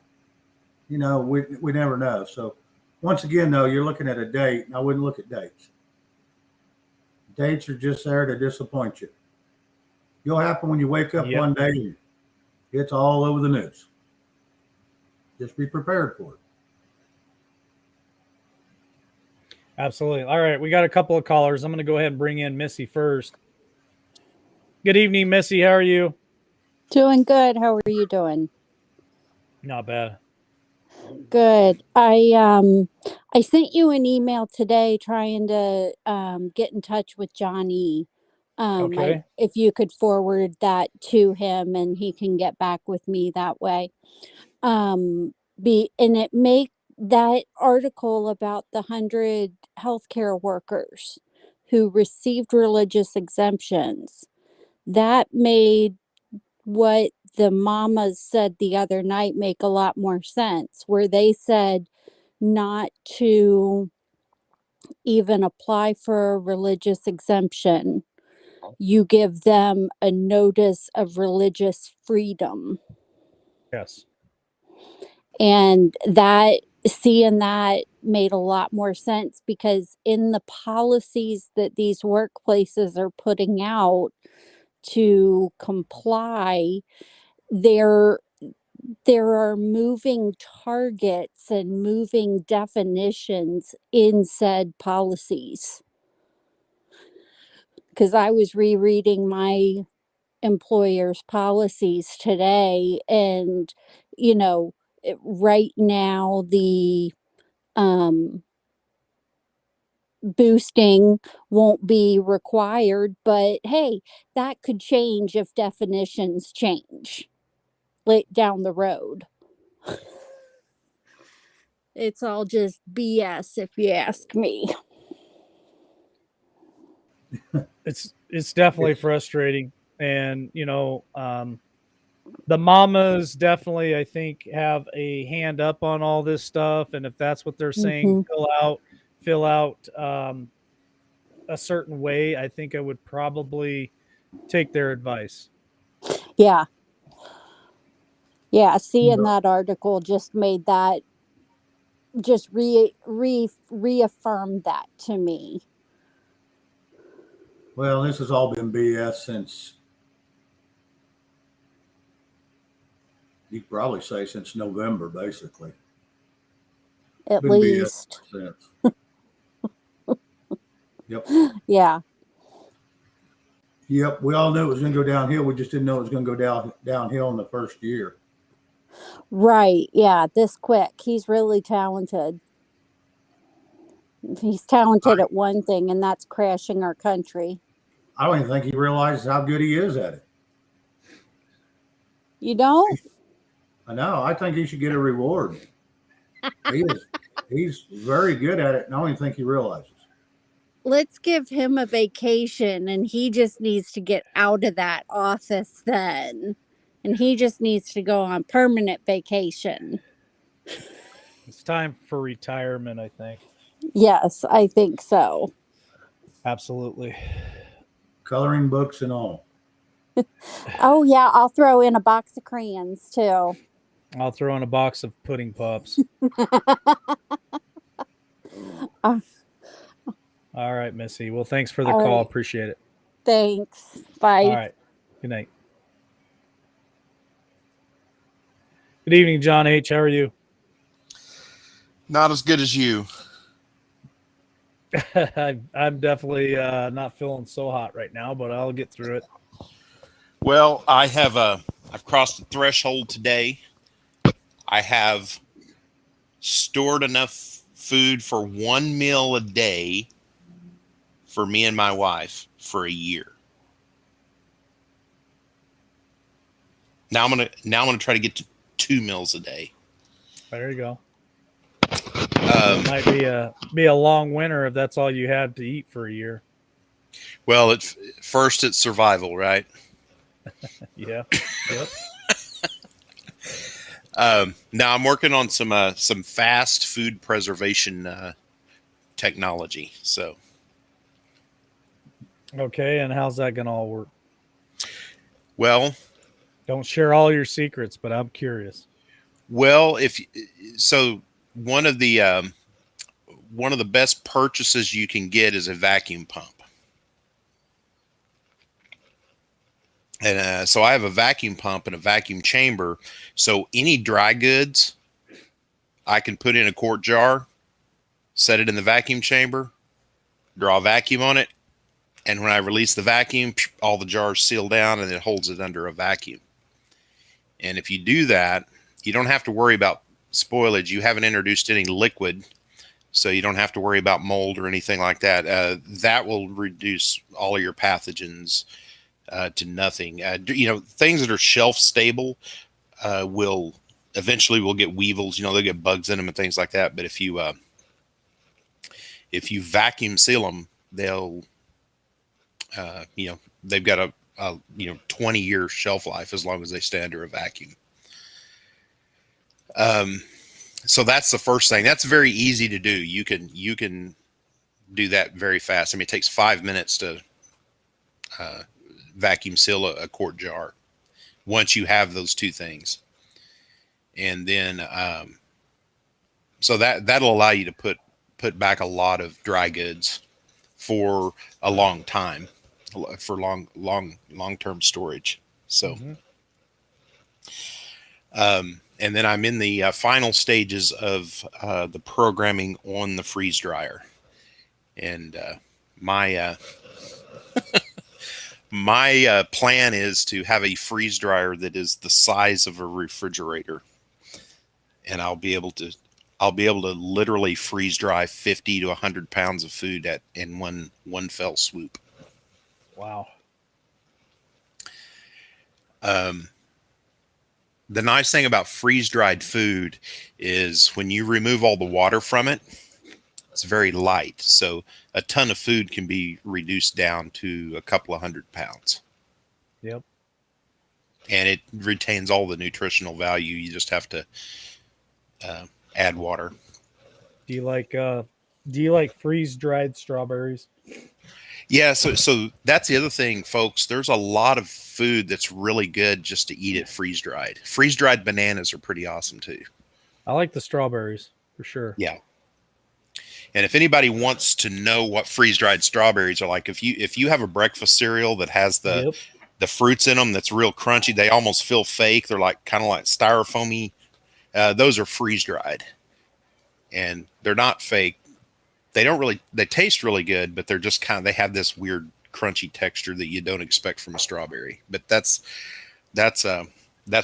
We never know. So once again, though, you're looking at a date. I wouldn't look at dates. Dates are just there to disappoint you. It'll happen when you wake up one day and it's all over the news. Just be prepared for it.
Absolutely. All right. We got a couple of callers. I'm going to go ahead and bring in Missy first. Good evening, Missy. How are you?
Doing good. How are you doing?
Not bad.
Good. I sent you an email today trying to get in touch with Johnny.
Okay.
If you could forward that to him and he can get back with me that way. And it make that article about the 100 healthcare workers who received religious exemptions. That made what the mamas said the other night make a lot more sense, where they said not to even apply for a religious exemption. You give them a notice of religious freedom.
Yes.
And seeing that made a lot more sense, because in the policies that these workplaces are putting out to comply, there are moving targets and moving definitions in said policies. Because I was rereading my employer's policies today, and right now the boosting won't be required, but hey, that could change if definitions change late down the road. It's all just BS if you ask me.
It's definitely frustrating, and the mamas definitely, I think, have a hand up on all this stuff, and if that's what they're saying, fill out a certain way, I think I would probably take their advice.
Yeah. Yeah. Seeing that article just made that just reaffirmed that to me.
Well, this has all been BS since, you could probably say, since November, basically.
At
Been BS
least.
since. Yep.
Yeah.
Yep. We all knew it was going to go downhill. We just didn't know it was going to go downhill in the first year.
Right. Yeah. This quick. He's really talented. He's talented at one thing, and that's crashing our country.
I don't even think he realizes how good he is at it.
You don't?
I know. I think he should get a reward. He's very good at it, and I don't even think he realizes.
Let's give him a vacation, and he just needs to get out of that office then. And he just needs to go on permanent vacation.
It's time for retirement, I think.
Yes, I think so.
Absolutely.
Coloring books and all.
Oh, yeah. I'll throw in a box of crayons too.
I'll throw in a box of pudding pops.
Uh,
All right, Missy. Well, thanks for the
All
call.
right.
Appreciate it.
Thanks. Bye.
All right. Good night. Good evening, John H. How are you?
Not as good as you.
I'm definitely not feeling so hot right now, but I'll get through it.
Well, I've crossed the threshold today. I have stored enough food for one meal a day for me and my wife for a year. Now I'm gonna try to get to 2 meals a day.
There you go. Might be a long winter if that's all you had to eat for a year.
Well, first it's survival, right?
Yeah. Yep.
Now I'm working on some fast food preservation technology. So
Okay, and how's that gonna all work?
well,
Don't share all your secrets, but I'm curious.
so one of the best purchases you can get is a vacuum pump. And so I have a vacuum pump and a vacuum chamber. So any dry goods I can put in a quart jar, set it in the vacuum chamber, draw a vacuum on it. And when I release the vacuum, all the jars seal down and it holds it under a vacuum. And if you do that, you don't have to worry about spoilage. You haven't introduced any liquid, so you don't have to worry about mold or anything like that. That will reduce all of your pathogens to nothing. Things that are shelf stable will eventually get weevils. They'll get bugs in them and things like that. But if you vacuum seal them, they'll they've got a 20-year shelf life as long as they stay under a vacuum. So that's the first thing. That's very easy to do. You can do that very fast. I mean, it takes 5 minutes to vacuum seal a quart jar once you have those two things. And then, so that'll allow you to put back a lot of dry goods for a long time, for long-term storage. So, and then I'm in the final stages of the programming on the freeze dryer, and my my plan is to have a freeze dryer that is the size of a refrigerator, and I'll be able to literally freeze dry 50 to 100 pounds of food in one fell swoop.
Wow.
The nice thing about freeze dried food is when you remove all the water from it, it's very light. So a ton of food can be reduced down to a couple of 100 pounds.
Yep.
And it retains all the nutritional value. You just have to add water.
Do you like freeze dried strawberries?
Yeah, so that's the other thing, folks. There's a lot of food that's really good just to eat it freeze dried. Freeze dried bananas are pretty awesome too.
I like the strawberries for sure.
Yeah. And if anybody wants to know what freeze dried strawberries are like, if you have a breakfast cereal that has
Yep.
the fruits in them that's real crunchy, they almost feel fake. They're like kind of like styrofoamy. Those are freeze dried, and they're not fake. They taste really good, but they're just they have this weird crunchy texture that you don't expect from a strawberry. But that's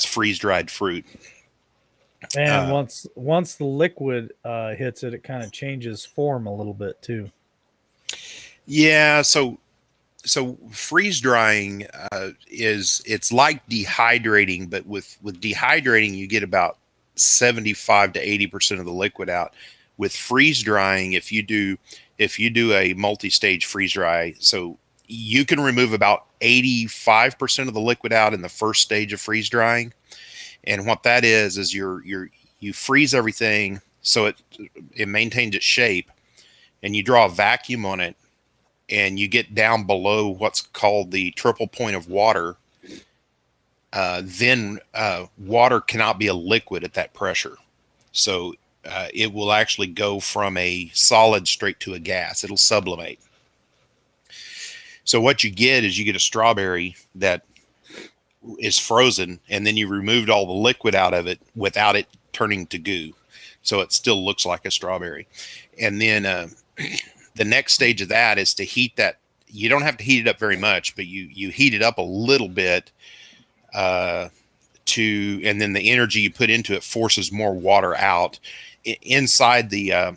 freeze dried fruit.
And
Uh,
once the liquid hits it, it kind of changes form a little bit too.
yeah, so freeze drying it's like dehydrating, but with dehydrating you get about 75 to 80% of the liquid out. With freeze drying, if you do a multi-stage freeze dry, so you can remove about 85% of the liquid out in the first stage of freeze drying. And what that is you freeze everything so it maintains its shape, and you draw a vacuum on it, and you get down below what's called the triple point of water. Then water cannot be a liquid at that pressure. So it will actually go from a solid straight to a gas. It'll sublimate. So what you get is you get a strawberry that is frozen, and then you removed all the liquid out of it without it turning to goo. So it still looks like a strawberry. And then the next stage of that is to heat that. You don't have to heat it up very much, but you heat it up a little bit and then the energy you put into it forces more water out inside the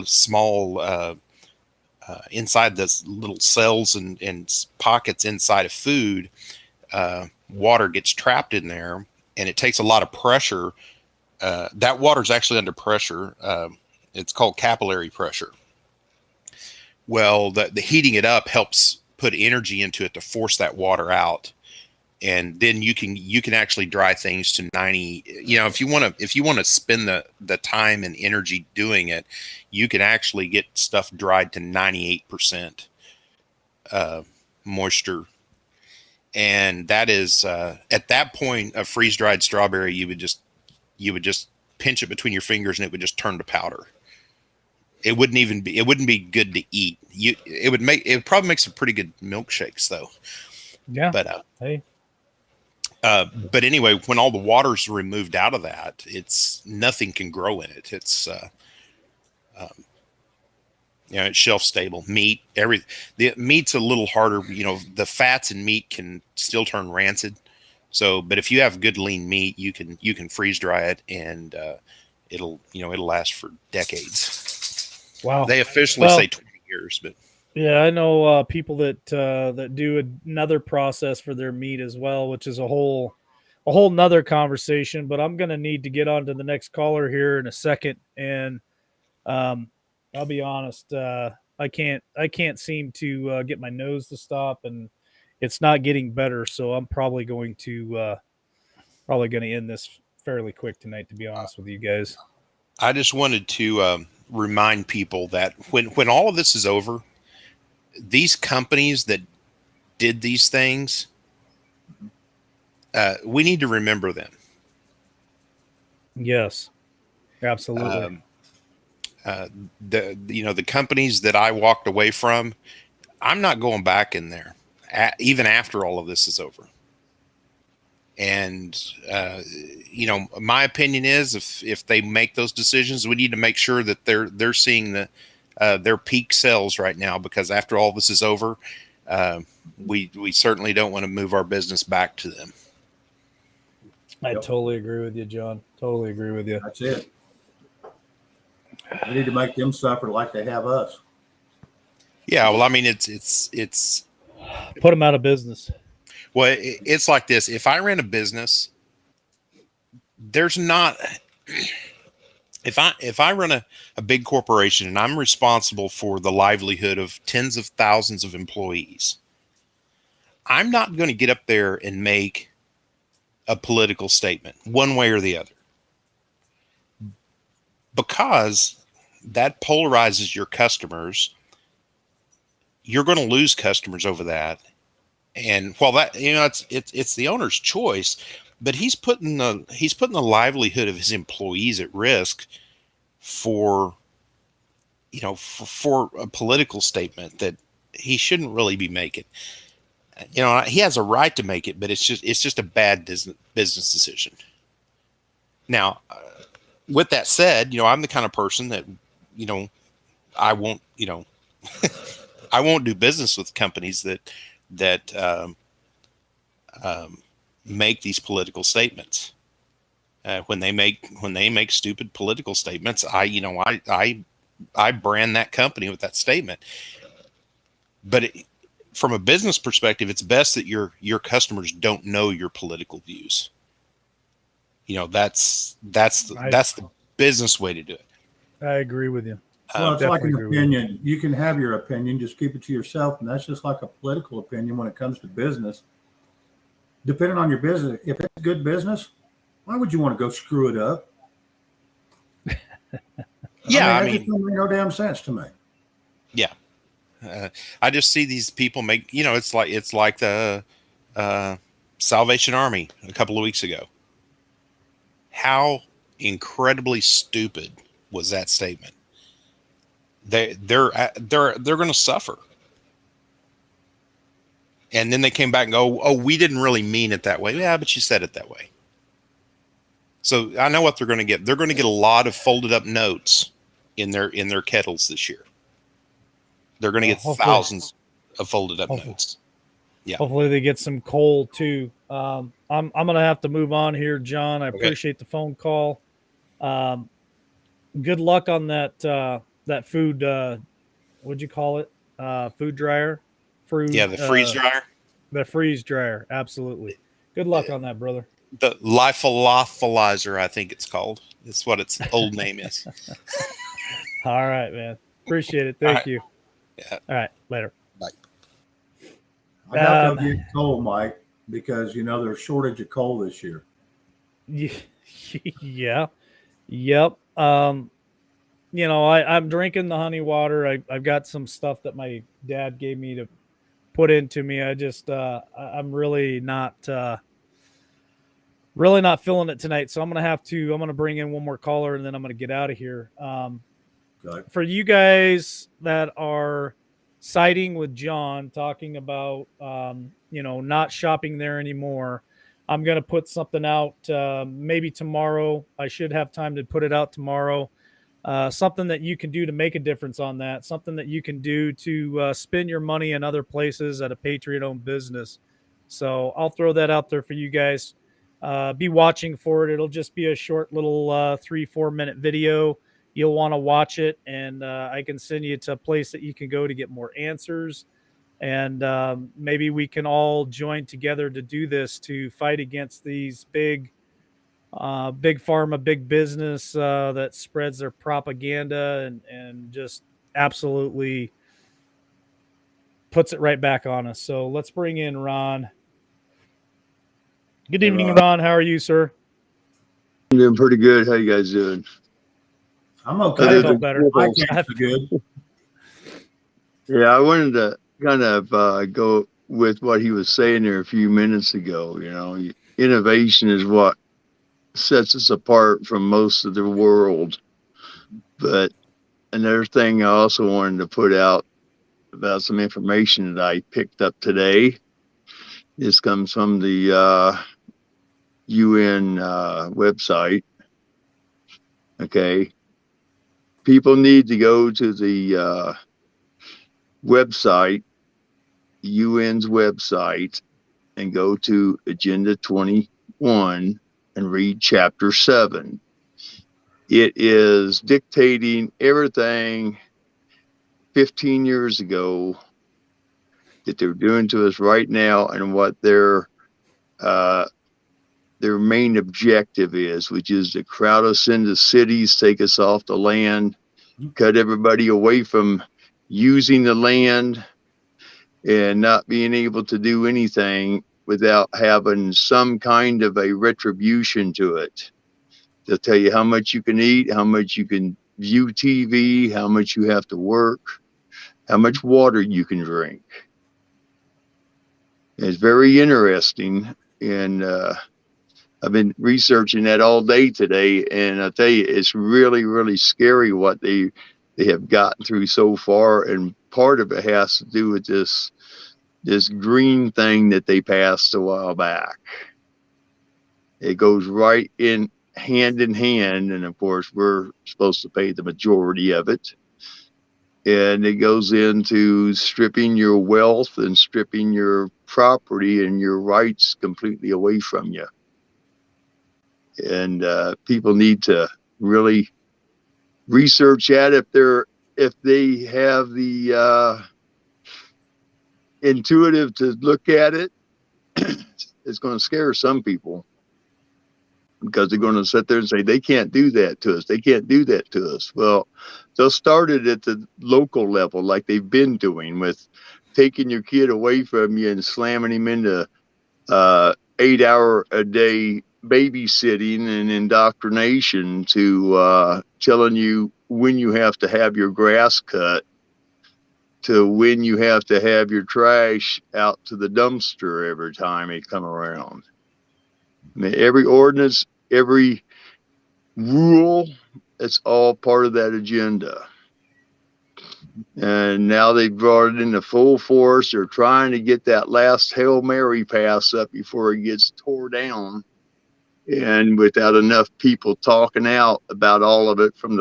small inside the little cells and pockets inside of food. Water gets trapped in there, and it takes a lot of pressure. That water is actually under pressure. It's called capillary pressure. Well, the heating it up helps put energy into it to force that water out, and then you can actually dry things to 90. If you want to spend the time and energy doing it, you can actually get stuff dried to 98% moisture. And that is at that point, a freeze dried strawberry, you would just pinch it between your fingers and it would just turn to powder. It wouldn't be good to eat. It would probably make some pretty good milkshakes though.
Yeah.
But
Hey.
but anyway, when all the water's removed out of that, nothing can grow in it. It's it's shelf stable. Meat, the meat's a little harder. The fats in meat can still turn rancid. So, but if you have good lean meat, you can freeze dry it, and it'll last for decades.
Wow.
They officially say 20 years, but
yeah, I know people that do another process for their meat as well, which is a whole nother conversation. But I'm gonna need to get on to the next caller here in a second, and I'll be honest, I can't seem to get my nose to stop, and it's not getting better. So I'm probably going to end this fairly quick tonight, to be honest with you guys.
I just wanted to remind people that when all of this is over, these companies that did these things, we need to remember them.
Yes, absolutely.
The companies that I walked away from, I'm not going back in there, even after all of this is over. And my opinion is, if they make those decisions, we need to make sure that they're seeing their peak sales right now, because after all this is over, we certainly don't want to move our business back to them.
I totally agree with you, John. Totally agree with you.
That's it. We need to make them suffer like they have us.
Yeah, well, I mean, it's
put them out of business.
Well, it's like this. If I ran a business, there's not. If I run a big corporation and I'm responsible for the livelihood of tens of thousands of employees, I'm not going to get up there and make a political statement one way or the other, because that polarizes your customers. you're going to lose customers over that. And while that, it's the owner's choice, but he's putting the livelihood of his employees at risk for for a political statement that he shouldn't really be making. He has a right to make it, but it's just a bad business decision. Now, with that said, I'm the kind of person that, I won't, I won't do business with companies that make these political statements. When they make stupid political statements, I brand that company with that statement. But from a business perspective, it's best that your customers don't know your political views. That's the business way to do it.
I agree with you.
Well, it's like an
Definitely agree with
opinion. You can have your opinion, just keep it to yourself. And that's just like a political opinion when it comes to business. Depending on your business, if it's good business, why would you want to go screw it up?
Yeah,
that just don't make no damn sense to me.
Yeah. I just see these people make, it's like the Salvation Army a couple of weeks ago. How incredibly stupid was that statement? They're going to suffer. And then they came back and go, "Oh, we didn't really mean it that way." Yeah, but you said it that way. So I know what they're going to get. They're going to get a lot of folded up notes in their kettles this year. They're going to get thousands of folded up notes. Yeah.
Hopefully they get some coal too. I'm going to have to move on here, John. I appreciate the phone call. Good luck on that food. What'd you call it? Food dryer.
Yeah, the freeze dryer.
The freeze dryer. Absolutely. Good luck on that, brother.
The lyophilizer, I think it's called. It's what its old name is.
All right, man. Appreciate it. Thank you.
Yeah.
All right. Later.
Bye.
I got to get coal, Mike, because there's a shortage of coal this year.
Yeah. Yep. I'm drinking the honey water. I've got some stuff that my dad gave me to put into me. I just I'm really not feeling it tonight. So I'm going to bring in one more caller and then I'm going to get out of here. For you guys that are siding with John, talking about, not shopping there anymore, I'm going to put something out maybe tomorrow. I should have time to put it out tomorrow. Something that you can do to make a difference on that, something that you can do to spend your money in other places at a Patriot-owned business. So I'll throw that out there for you guys. Be watching for it. It'll just be a short little 3-4 minute video. You'll want to watch it, and I can send you to a place that you can go to get more answers. And maybe we can all join together to do this, to fight against these big pharma, big business that spreads their propaganda and just absolutely puts it right back on us. So let's bring in Ron. Good evening, Ron. How are you, sir?
I'm doing pretty good. How you guys doing?
I'm okay.
I feel better.
I can't feel good.
Yeah, I wanted to kind of go with what he was saying there a few minutes ago. Innovation is what sets us apart from most of the world. But another thing I also wanted to put out about some information that I picked up today. This comes from the UN website. Okay. People need to go to the website, UN's website, and go to Agenda 21 and read Chapter 7. It is dictating everything 15 years ago that they're doing to us right now and what their main objective is, which is to crowd us into cities, take us off the land, cut everybody away from using the land and not being able to do anything without having some kind of a retribution to it. They'll tell you how much you can eat, how much you can view TV, how much you have to work. how much water you can drink. It's very interesting, and I've been researching that all day today, and I tell you, it's really, really scary what they have gotten through so far, and part of it has to do with this green thing that they passed a while back. It goes right in hand, and of course, we're supposed to pay the majority of it. And it goes into stripping your wealth and stripping your property and your rights completely away from you. And people need to really research that if they have the intuitive to look at it. It's going to scare some people, because they're going to sit there and say, they can't do that to us. They can't do that to us. Well, they'll start it at the local level, like they've been doing, with taking your kid away from you and slamming him into 8-hour-a-day babysitting and indoctrination, to telling you when you have to have your grass cut, to when you have to have your trash out to the dumpster every time they come around. I mean, every ordinance, every rule, it's all part of that agenda. And now they brought it into full force. They're trying to get that last Hail Mary pass up before it gets tore down. And without enough people talking out about all of it, from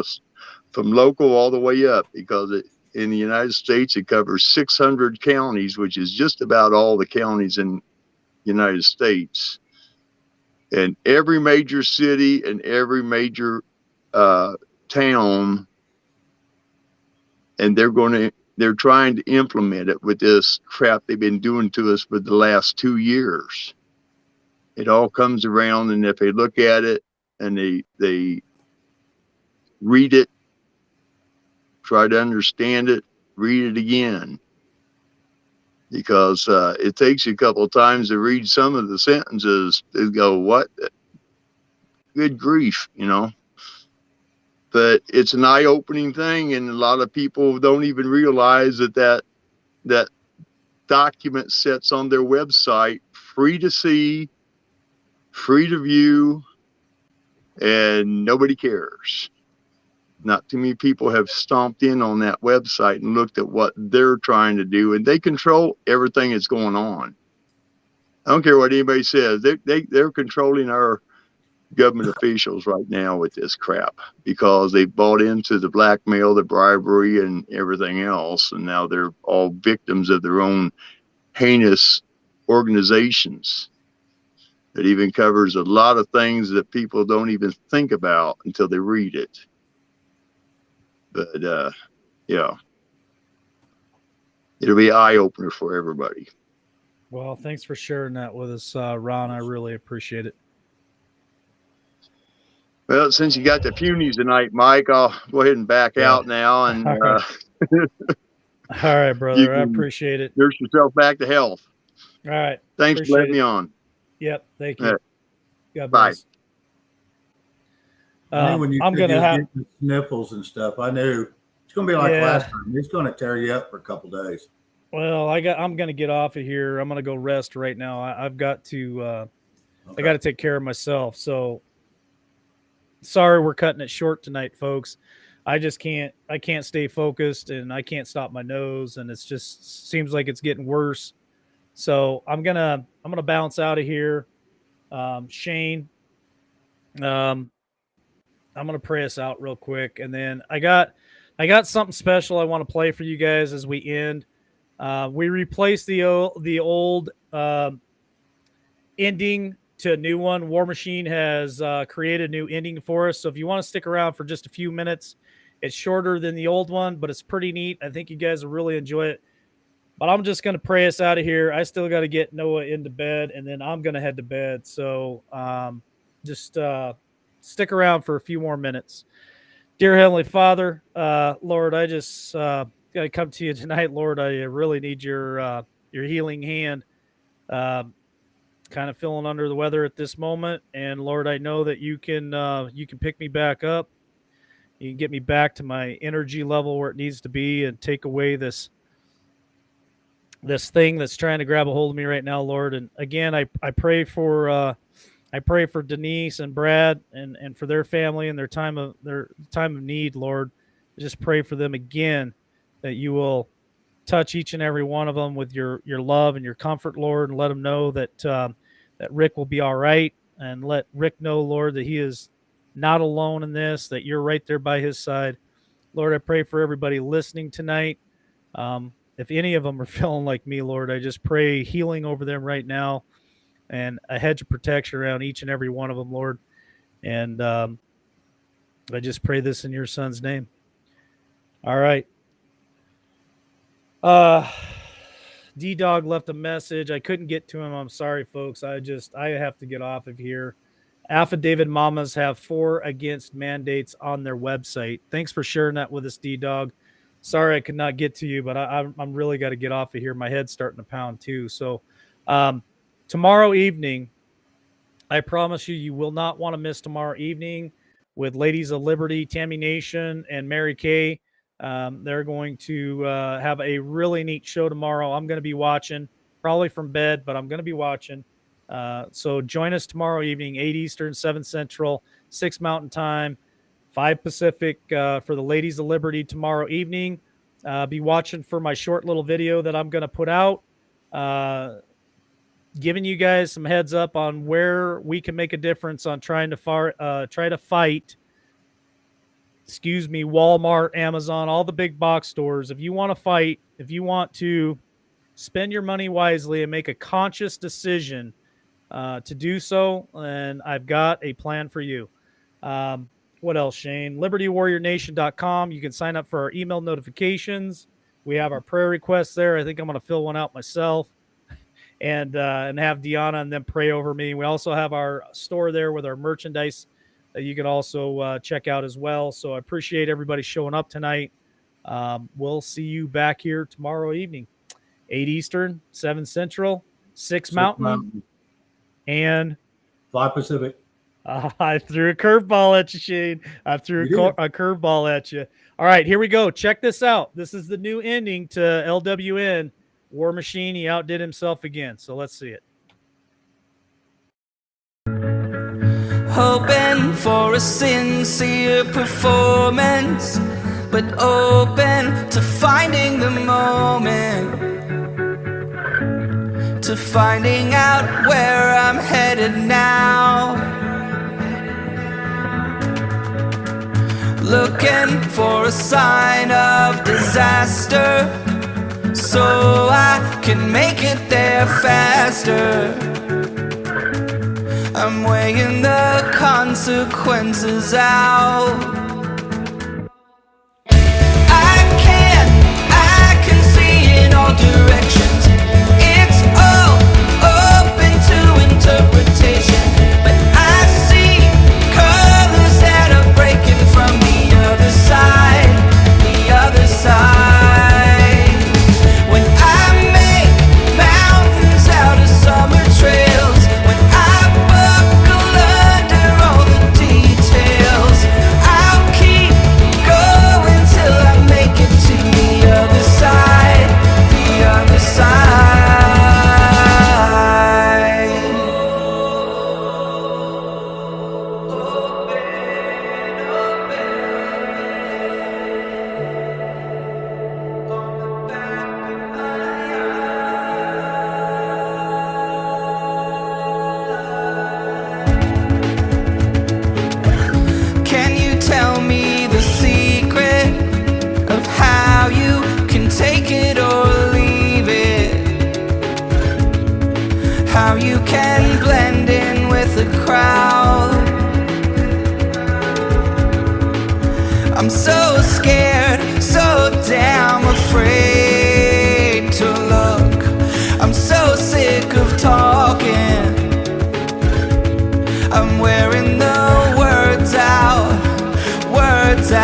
local all the way up, because in the United States, it covers 600 counties, which is just about all the counties in the United States. And every major city and every major town, and they're trying to implement it with this crap they've been doing to us for the last 2 years. It all comes around, and if they look at it and they read it, try to understand it, read it again. Because it takes you a couple of times to read some of the sentences to go, what? Good grief, you know. But it's an eye-opening thing, and a lot of people don't even realize that document sits on their website, free to see, free to view, and nobody cares. Not too many people have stomped in on that website and looked at what they're trying to do, and they control everything that's going on. I don't care what anybody says. They're controlling our government officials right now with this crap, because they bought into the blackmail, the bribery, and everything else, and now they're all victims of their own heinous organizations that even covers a lot of things that people don't even think about until they read it. But yeah, it'll be an eye-opener for everybody.
Well, thanks for sharing that with us, Ron. I really appreciate it.
Well, since you got the punies tonight, Mike, I'll go ahead and back out now. And
All right, brother. I appreciate it.
Nurse yourself back to health.
All right.
Thanks for letting me on.
Yep. Thank you.
All right.
God
Bye.
bless.
I mean, when you
I'm
said
gonna
you were
have
getting the sniffles and stuff, I knew it's going to be like
Yeah.
last time. It's going to tear you up for a couple days.
Well, I'm gonna get off of here. I'm gonna go rest right now. I've got to I
Okay.
got to take care of myself. So sorry we're cutting it short tonight, folks. I can't stay focused, and I can't stop my nose, and it's just seems like it's getting worse. So I'm gonna bounce out of here. Shane, I'm gonna pray us out real quick, and then I got something special I want to play for you guys as we end. We replaced the old ending to a new one. War Machine has created a new ending for us. So if you want to stick around for just a few minutes, it's shorter than the old one, but it's pretty neat. I think you guys will really enjoy it. But I'm just going to pray us out of here. I still got to get Noah into bed, and then I'm going to head to bed. So just stick around for a few more minutes. Dear Heavenly Father, Lord, I just got to come to you tonight, Lord. I really need your healing hand. Kind of feeling under the weather at this moment, and Lord, I know that you can pick me back up. You can get me back to my energy level where it needs to be, and take away this this thing that's trying to grab a hold of me right now, Lord. And again, I pray for Denise and Brad and for their family and their time of need, Lord. I just pray for them again, that you will touch each and every one of them with your love and your comfort, Lord, and let them know that that Rick will be all right, and let Rick know, Lord, that he is not alone in this, that you're right there by his side. Lord, I pray for everybody listening tonight. If any of them are feeling like me, Lord, I just pray healing over them right now and a hedge of protection around each and every one of them, Lord. And I just pray this in your son's name. All right. D-Dog left a message. I couldn't get to him. I'm sorry, folks. I have to get off of here. Affidavit Mamas have 4 against mandates on their website. Thanks for sharing that with us, D-Dog. Sorry I could not get to you, but I'm really got to get off of here. My head's starting to pound too. So tomorrow evening, I promise you will not want to miss tomorrow evening with Ladies of Liberty, Tammy Nation, and Mary Kay. They're going to have a really neat show tomorrow. I'm going to be watching, probably from bed, but I'm going to be watching. So join us tomorrow evening, 8 Eastern, 7 Central, 6 Mountain Time, 5 Pacific for the Ladies of Liberty tomorrow evening. Be watching for my short little video that I'm going to put out, giving you guys some heads up on where we can make a difference on trying to fight Walmart, Amazon, all the big box stores. If you want to fight, if you want to spend your money wisely and make a conscious decision to do so, and I've got a plan for you. What else, Shane? LibertyWarriorNation.com. You can sign up for our email notifications. We have our prayer requests there. I think I'm going to fill one out myself and have Deanna and them pray over me. We also have our store there with our merchandise that you can also check out as well. So I appreciate everybody showing up tonight. We'll see you back here tomorrow evening, 8 Eastern, 7 Central, 6 Mountain, and
5 Pacific.
I threw a curveball at you, Shane. I threw a curveball at you. All right, here we go. Check this out. This is the new ending to LWN. War Machine, he outdid himself again. So let's see it.
Hoping for a sincere performance, but open to finding the moment, to finding out where I'm headed now. Looking for a sign of disaster, so I can make it there faster. I'm weighing the consequences out. I can see in all directions. It's all open to interpretation, but I see colors that are breaking from the other side, the other side. When I make mountains out of summer trails, when I buckle under all the details, I'll keep going till I make it to the other side, the other side. Can you tell me the secret of how you can take it or leave it? How you can blend in with the crowd? I'm so scared, so damn afraid to look. I'm so sick of talking. I'm wearing the words out, words out.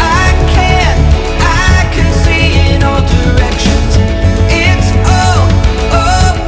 I can see in all directions. It's all open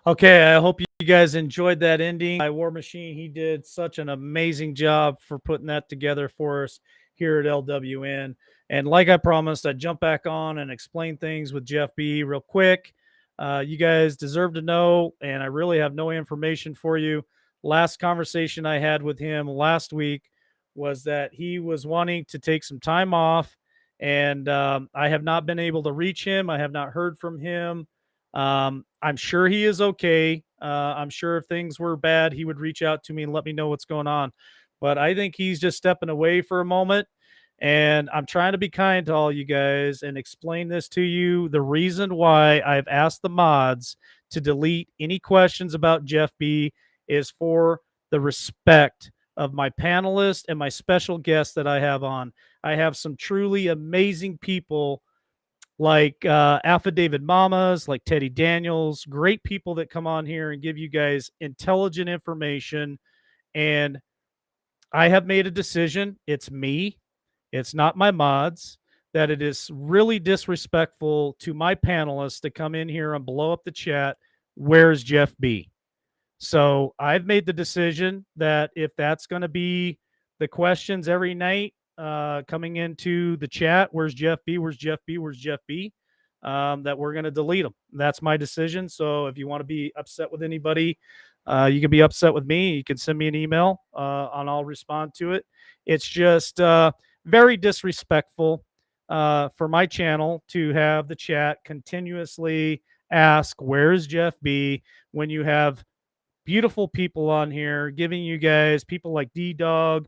Okay, I hope you guys enjoyed that ending. My War Machine, he did such an amazing job for putting that together for us here at LWN. And like I promised, I'd jump back on and explain things with Jeff B real quick. You guys deserve to know, and I really have no information for you. Last conversation I had with him last week was that he was wanting to take some time off, and I have not been able to reach him. I have not heard from him. I'm sure he is okay. I'm sure if things were bad, he would reach out to me and let me know what's going on. But I think he's just stepping away for a moment. And I'm trying to be kind to all you guys and explain this to you. The reason why I've asked the mods to delete any questions about Jeff B is for the respect of my panelists and my special guests that I have on. I have some truly amazing people like Alpha David Mamas, like Teddy Daniels, great people that come on here and give you guys intelligent information. And I have made a decision. It's me, it's not my mods, that it is really disrespectful to my panelists to come in here and blow up the chat. Where's Jeff B? So I've made the decision that if that's going to be the questions every night coming into the chat, where's Jeff B? Where's Jeff B? Where's Jeff B? That we're going to delete them. That's my decision. So if you want to be upset with anybody, you can be upset with me. You can send me an email and I'll respond to it. It's just very disrespectful for my channel to have the chat continuously ask, where's Jeff B? When you have beautiful people on here giving you guys, people like D Dog,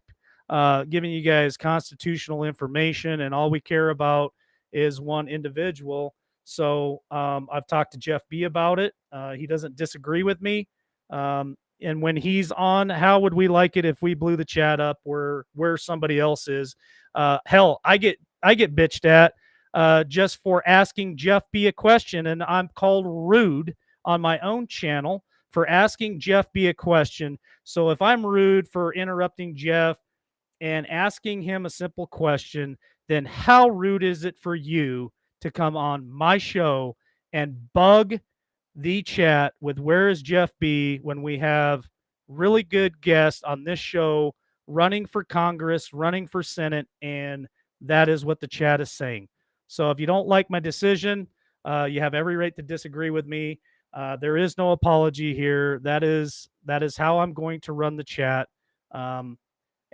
giving you guys constitutional information, and all we care about is one individual. So I've talked to Jeff B about it. He doesn't disagree with me. And when he's on, how would we like it if we blew the chat up where somebody else is? Hell, I get bitched at just for asking Jeff B a question, and I'm called rude on my own channel for asking Jeff B a question. So if I'm rude for interrupting Jeff and asking him a simple question, then how rude is it for you to come on my show and bug the chat with where is Jeff B when we have really good guests on this show running for Congress, running for Senate, and that is what the chat is saying. So if you don't like my decision, you have every right to disagree with me. There is no apology here. That is how I'm going to run the chat.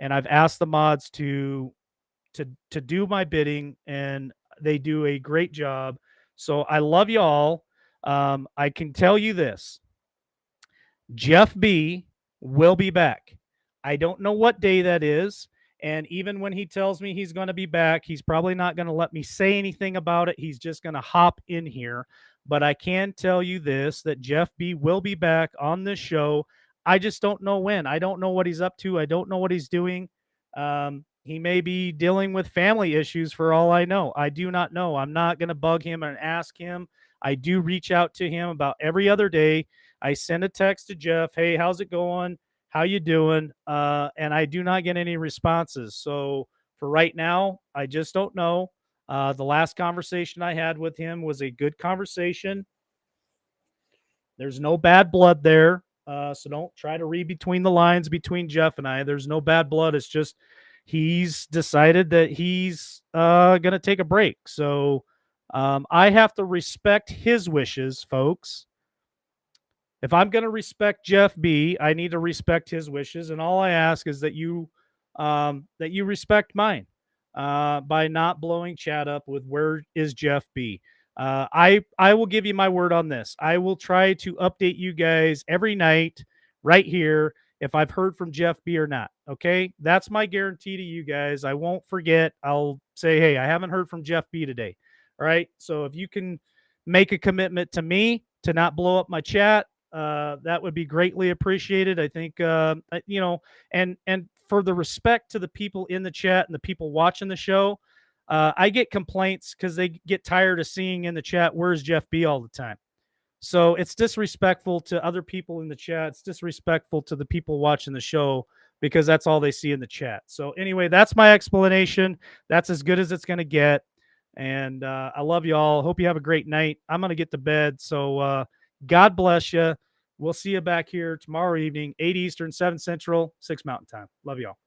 And I've asked the mods to do my bidding, and they do a great job. So I love you all. I can tell you this: Jeff B will be back. I don't know what day that is. And even when he tells me he's going to be back, he's probably not going to let me say anything about it. He's just going to hop in here. But I can tell you this, that Jeff B will be back on this show. I just don't know when. I don't know what he's up to. I don't know what he's doing. He may be dealing with family issues for all I know. I do not know. I'm not going to bug him and ask him. I do reach out to him about every other day. I send a text to Jeff, hey, how's it going? How you doing? And I do not get any responses. So for right now, I just don't know. The last conversation I had with him was a good conversation. There's no bad blood there. So don't try to read between the lines between Jeff and I. There's no bad blood. It's just he's decided that he's going to take a break. So I have to respect his wishes, folks. If I'm going to respect Jeff B, I need to respect his wishes, and all I ask is that you respect mine by not blowing chat up with where is Jeff B. I will give you my word on this. I will try to update you guys every night right here if I've heard from Jeff B or not. Okay, that's my guarantee to you guys. I won't forget. I'll say, hey, I haven't heard from Jeff B today. All right, so if you can make a commitment to me to not blow up my chat, that would be greatly appreciated. I think, and for the respect to the people in the chat and the people watching the show, I get complaints because they get tired of seeing in the chat, where's Jeff B all the time. So it's disrespectful to other people in the chat. It's disrespectful to the people watching the show because that's all they see in the chat. So anyway, that's my explanation. That's as good as it's going to get. And I love you all. Hope you have a great night. I'm going to get to bed. So God bless you. We'll see you back here tomorrow evening, 8 Eastern, 7 Central, 6 Mountain Time. Love y'all.